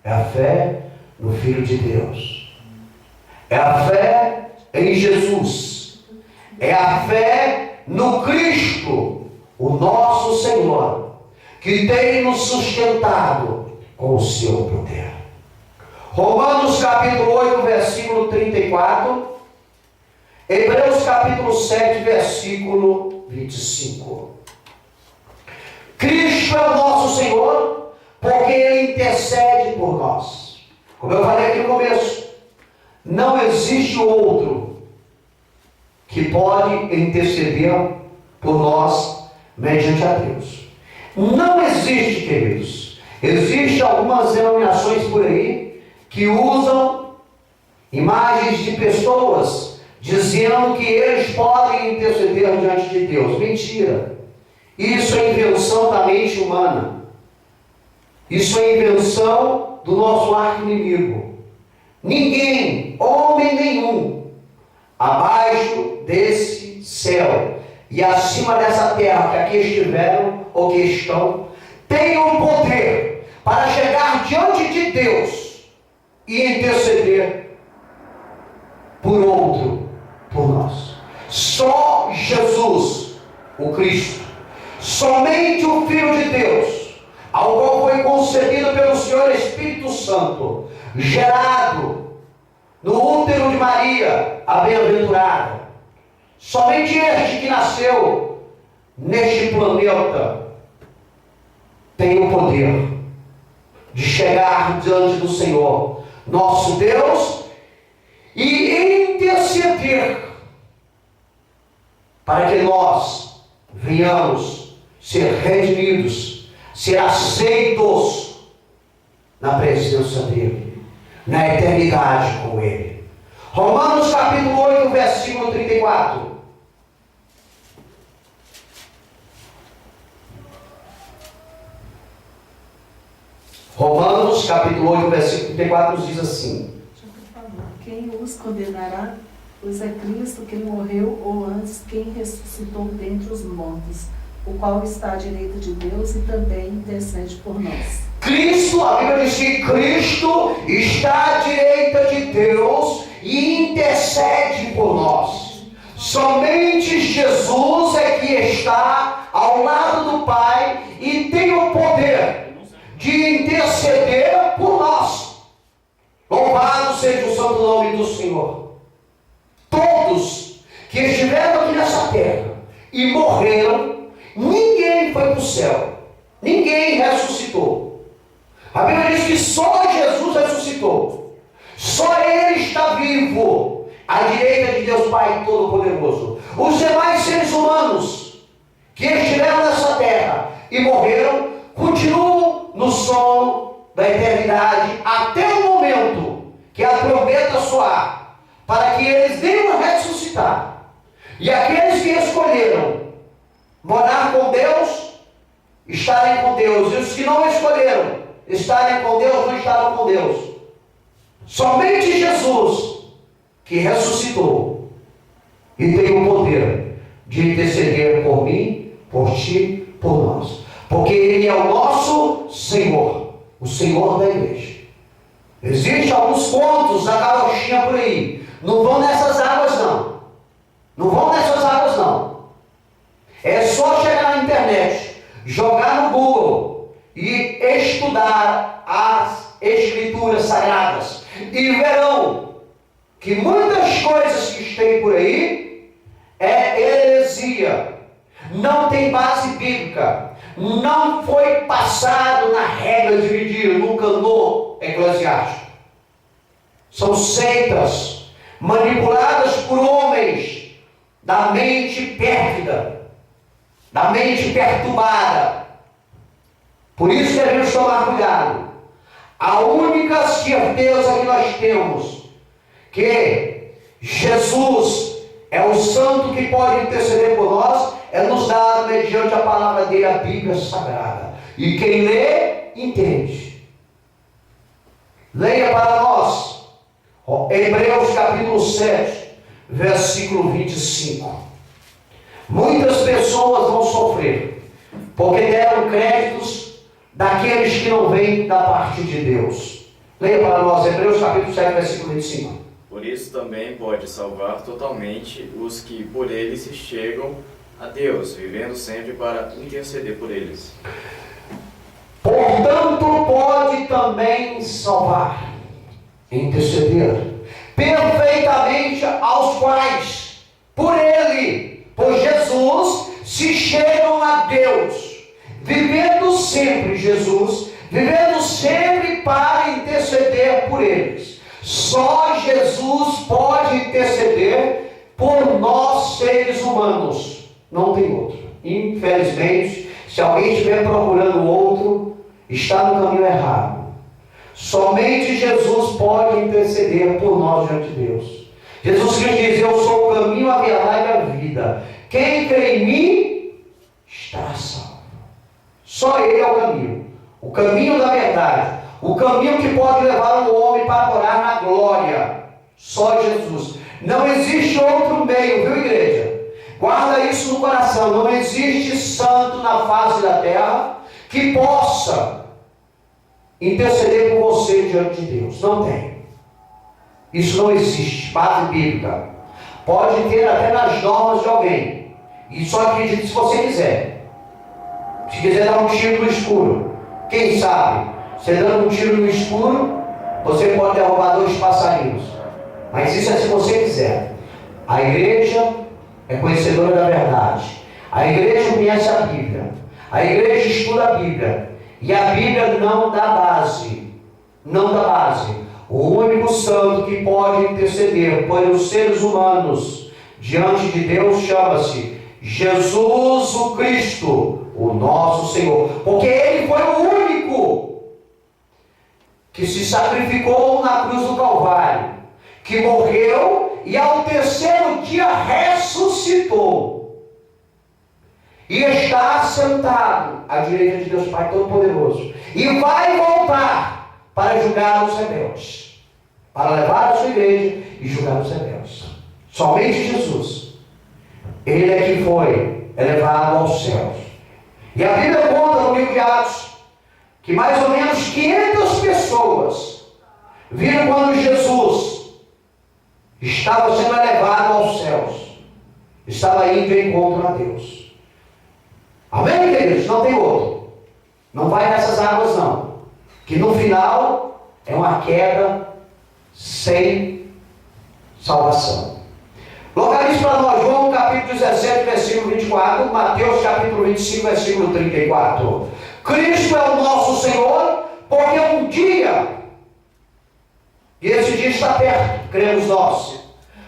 É a fé no Filho de Deus. É a fé em Jesus. É a fé no Cristo, o nosso Senhor, que tem nos sustentado com o seu poder. Romanos capítulo 8, versículo 34. Hebreus capítulo 7, versículo 25. Cristo é o nosso Senhor, porque Ele intercede por nós. Como eu falei aqui no começo, não existe outro que pode interceder por nós mediante a Deus. Não existe, queridos. Existem algumas denominações por aí que usam imagens de pessoas dizendo que eles podem interceder diante de Deus. Mentira. Isso é invenção da mente humana. Isso é invenção do nosso arqui-inimigo. Ninguém, homem nenhum, abaixo desse céu e acima dessa terra que aqui estiveram ou que estão, tem o poder para chegar diante de Deus e interceder por outro, por nós. Só Jesus, o Cristo, somente o Filho de Deus, ao qual foi concebido pelo Senhor Espírito Santo, gerado no útero de Maria, a bem-aventurada, somente este que nasceu neste planeta tem o poder de chegar diante do Senhor, nosso Deus, e interceder para que nós venhamos ser redimidos, ser aceitos na presença dEle, na eternidade com Ele. Romanos capítulo 8, versículo 34. Romanos capítulo 8, versículo 34 nos diz assim: Quem os condenará? Pois é Cristo quem morreu, ou antes quem ressuscitou dentre os mortos, o qual está à direita de Deus e também intercede por nós. Cristo, a Bíblia diz que Cristo está à direita de Deus e intercede por nós. Somente Jesus é que está ao lado do Pai e tem o poder de interceder por nós. Louvado seja o santo nome do Senhor. Todos que estiveram aqui nessa terra e morreram, ninguém foi para o céu, ninguém ressuscitou. A Bíblia diz que só Jesus ressuscitou, só Ele está vivo à direita de Deus Pai Todo-Poderoso. Os demais seres humanos que estiveram nessa terra e morreram, continuam no sono da eternidade até o momento que a trombeta soar, para que eles venham ressuscitar. E aqueles que escolheram morar com Deus, estarem com Deus. E os que não escolheram estarem com Deus, não estarão com Deus. Somente Jesus, que ressuscitou e tem o poder de interceder por mim, por ti, por nós. Porque Ele é o nosso Senhor, o Senhor da igreja. Existem alguns contos da carochinha por aí. Não vão nessas águas não. Não vão nessas águas não. É só chegar na internet, jogar no Google e estudar as Escrituras Sagradas. E verão que muitas coisas que tem por aí é heresia. Não tem base bíblica. Não foi passado na regra dividida, no cânon eclesiástico. São seitas manipuladas por homens da mente pérfida, da mente perturbada. Por isso devemos tomar cuidado. A única certeza que nós temos, que Jesus é o santo que pode interceder por nós, é nos dado mediante a palavra dele, a Bíblia Sagrada. E quem lê, entende. Leia para nós Hebreus capítulo 7, versículo 25. Muitas pessoas pessoas vão sofrer, porque deram créditos daqueles que não vêm da parte de Deus. Leia para nós Hebreus capítulo 7, versículo 25. Por isso também pode salvar totalmente os que por ele se chegam a Deus, vivendo sempre para interceder por eles. Portanto, pode também salvar, interceder perfeitamente aos quais, por ele, por Jesus, se chegam a Deus, vivendo sempre Jesus, vivendo sempre para interceder por eles. Só Jesus pode interceder por nós seres humanos, não tem outro. Infelizmente, se alguém estiver procurando outro, está no caminho errado. Somente Jesus pode interceder por nós diante de Deus. Jesus Cristo diz: eu sou o caminho, a verdade e a vida. Quem crê em mim estará salvo. Só Ele é o caminho da verdade, o caminho que pode levar um homem para morar na glória. Só Jesus. Não existe outro meio, viu, igreja? Guarda isso no coração. Não existe santo na face da terra que possa interceder por você diante de Deus. Não tem. Isso não existe. Base bíblica. Pode ter até nas normas de alguém. E só acredite se você quiser. Se quiser dar um tiro no escuro, quem sabe? Você dando um tiro no escuro, você pode derrubar 2 passarinhos. Mas isso é se você quiser. A igreja é conhecedora da verdade. A igreja conhece a Bíblia. A igreja estuda a Bíblia. E a Bíblia não dá base. Não dá base. O único santo que pode interceder pelos seres humanos diante de Deus chama-se Jesus o Cristo, o nosso Senhor. Porque Ele foi o único que se sacrificou na cruz do Calvário, que morreu e ao 3º dia ressuscitou. E está sentado à direita de Deus Pai Todo-Poderoso. E vai voltar para julgar os rebeldes. Para levar a sua igreja e julgar os rebeldes. Somente Jesus. Ele é que foi elevado aos céus. E a Bíblia conta no livro de Atos que mais ou menos 500 pessoas viram quando Jesus estava sendo elevado aos céus. Estava indo em encontro a Deus. Amém, queridos? Não tem outro. Não vai nessas águas, não. Que no final é uma queda sem salvação. Localize para nós João capítulo 17, versículo 24, Mateus capítulo 25, versículo 34. Cristo é o nosso Senhor, porque um dia, e esse dia está perto, cremos nós,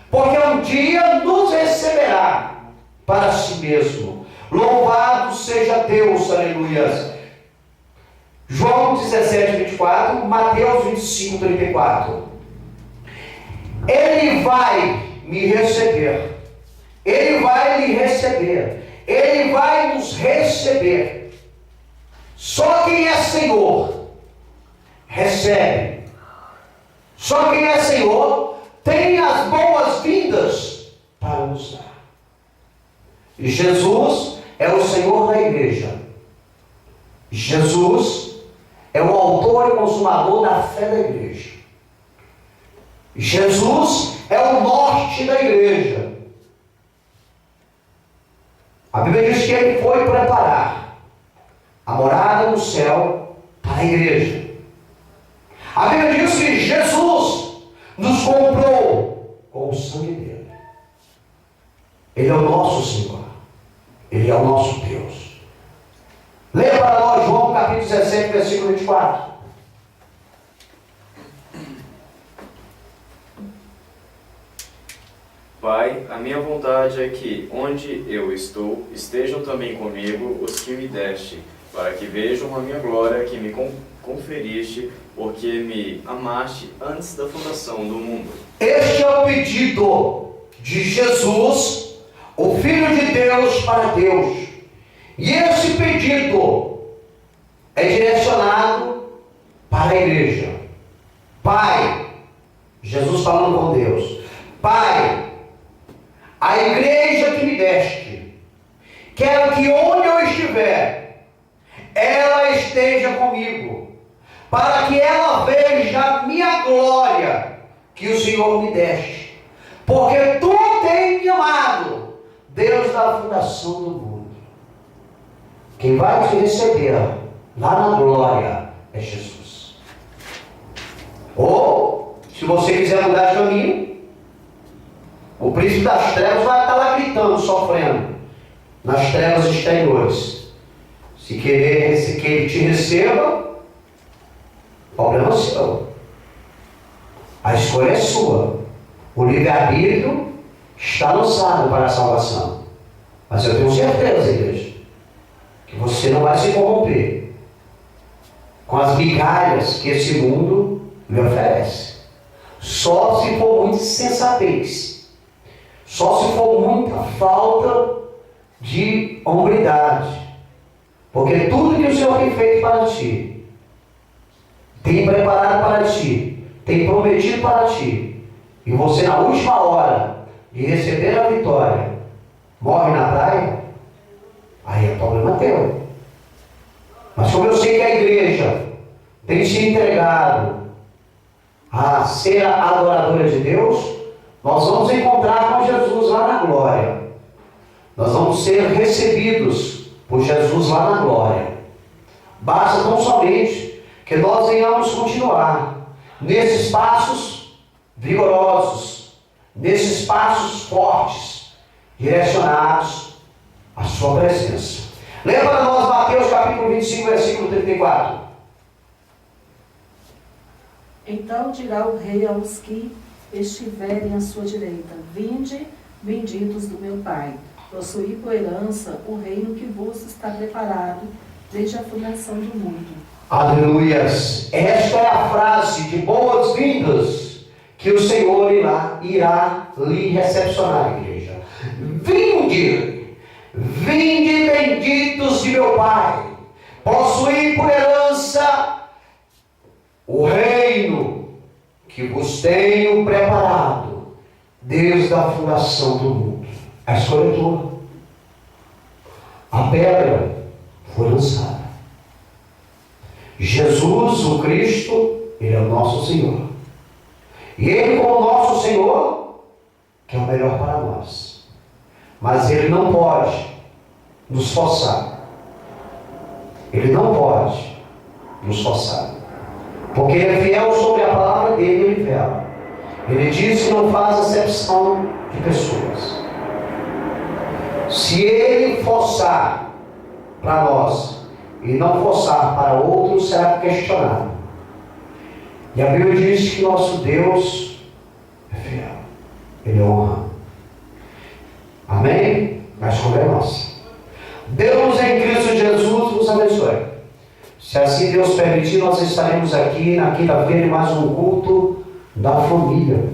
porque um dia nos receberá para si mesmo. Louvado seja Deus, aleluia. João 17, 24, Mateus 25, 34. Ele vai me receber. Ele vai lhe receber. Ele vai nos receber. Só quem é Senhor recebe. Só quem é Senhor tem as boas-vindas para nos dar. E Jesus é o Senhor da igreja. Jesus é o autor e consumador da fé da igreja. Jesus é o norte da igreja. A Bíblia diz que Ele foi preparar a morada no céu para a igreja. A Bíblia diz que Jesus nos comprou com o sangue dele. Ele é o nosso Senhor. Ele é o nosso Deus. Leia para nós João capítulo 17, versículo 24. Pai, a minha vontade é que, onde eu estou, estejam também comigo os que me deste, para que vejam a minha glória que me conferiste, porque me amaste antes da fundação do mundo. Este é o pedido de Jesus, o Filho de Deus, para Deus. E esse pedido é direcionado para a igreja. Pai, Jesus falando com Deus, Pai, a igreja que me deste, quero que onde eu estiver, ela esteja comigo, para que ela veja a minha glória que o Senhor me deste, porque tu tens me amado, Deus da fundação do mundo. Quem vai te receber lá na glória é Jesus. Ou, se você quiser mudar de caminho, o príncipe das trevas vai estar lá gritando, sofrendo, nas trevas exteriores. Se querer que ele te receba, problema seu. A escolha é sua. O livre-arbítrio está lançado para a salvação. Mas eu tenho certeza, igreja, que você não vai se corromper com as migalhas que esse mundo lhe oferece. Só se for muita insensatez. Só se for muita falta de hombridade. Porque tudo que o Senhor tem feito para ti, tem preparado para ti, tem prometido para ti, e você na última hora de receber a vitória, morre na praia, aí é problema teu. Mas como eu sei que a igreja tem se entregado a ser a adoradora de Deus, nós vamos encontrar com Jesus lá na glória. Nós vamos ser recebidos por Jesus lá na glória. Basta tão somente que nós venhamos continuar nesses passos vigorosos, nesses passos fortes, direcionados à sua presença. Lembra para nós Mateus capítulo 25, versículo 34. Então dirá o rei aos que estiverem à sua direita: vinde, benditos do meu Pai, possuí por herança o reino que vos está preparado desde a fundação do mundo. Aleluias! Esta é a frase de boas-vindas que o Senhor irá lhe recepcionar, igreja. Vinde, vinde, benditos de meu Pai, possuí por herança o reino que vos tenho preparado desde a fundação do mundo. A escolha é tua. A pedra foi lançada. Jesus, o Cristo, Ele é o nosso Senhor. E Ele, como nosso Senhor, quer o melhor para nós. Mas Ele não pode nos forçar. Ele não pode nos forçar. Porque Ele é fiel sobre a palavra dele, Ele vela. Ele diz que não faz acepção de pessoas. Se Ele forçar para nós e não forçar para outros, será questionado. E a Bíblia diz que nosso Deus é fiel. Ele honra. Amém? A escolha é nossa. Deus em Cristo Jesus nos abençoe. Se assim Deus permitir, nós estaremos aqui na quinta-feira em mais um culto da família,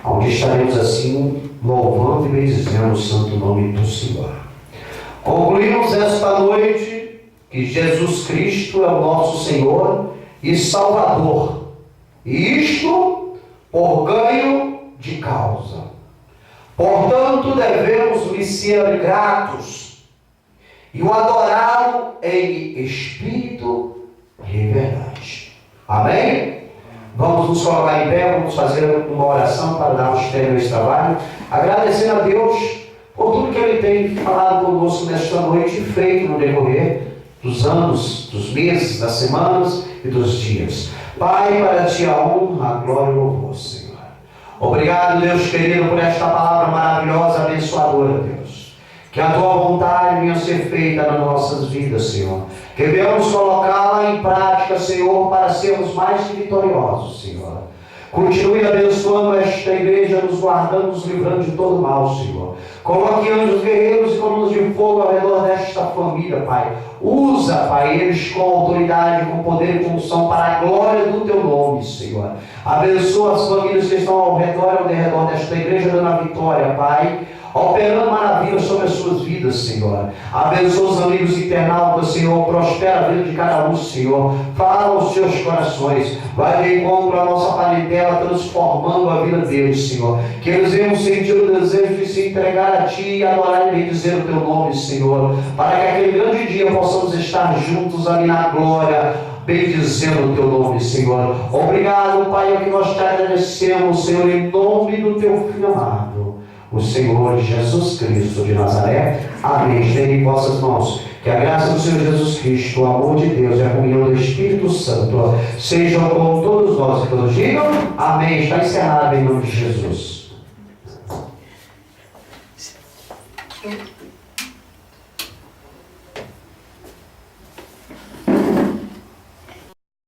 onde estaremos assim louvando e bendizendo o santo nome do Senhor. Concluímos esta noite que Jesus Cristo é o nosso Senhor e Salvador, e isto por ganho de causa. Portanto, devemos lhe ser gratos e o adorá-lo em espírito e em verdade. Amém? Vamos nos colocar em pé, vamos fazer uma oração para darmos término a esse trabalho, agradecendo a Deus por tudo que Ele tem falado conosco nesta noite e feito no decorrer dos anos, dos meses, das semanas e dos dias. Pai, para Ti a honra, a glória e o louvor, Senhor. Obrigado, Deus querido, por esta palavra maravilhosa, abençoadora, Deus. Que a Tua vontade venha ser feita nas nossas vidas, Senhor. Que venhamos colocá-la em prática, Senhor, para sermos mais que vitoriosos, Senhor. Continue abençoando esta igreja, nos guardando, nos livrando de todo mal, Senhor. Coloque anjos guerreiros e colunas de fogo ao redor desta família, Pai. Usa, Pai, eles com autoridade, com poder e com unção para a glória do Teu nome, Senhor. Abençoa as famílias que estão ao redor e ao derredor desta igreja, dando a vitória, Pai. operando maravilhas sobre as suas vidas, Senhor. Abençoa os amigos internautas, Senhor. Prospera a vida de cada um, Senhor. Fala aos seus corações. Vai de encontro à nossa parentela, transformando a vida deles, Senhor. Que eles venham sentir o desejo de se entregar a Ti e adorar e dizer o Teu nome, Senhor. Para que aquele grande dia possamos estar juntos ali na glória, bendizendo o Teu nome, Senhor. Obrigado, Pai, é o que nós te agradecemos, Senhor, em nome do Teu Filho amado, o Senhor Jesus Cristo de Nazaré. Amém. Estende em vossas mãos. Que a graça do Senhor Jesus Cristo, o amor de Deus e a comunhão do Espírito Santo sejam com todos nós. Que todos digam amém. Está encerrado em nome de Jesus.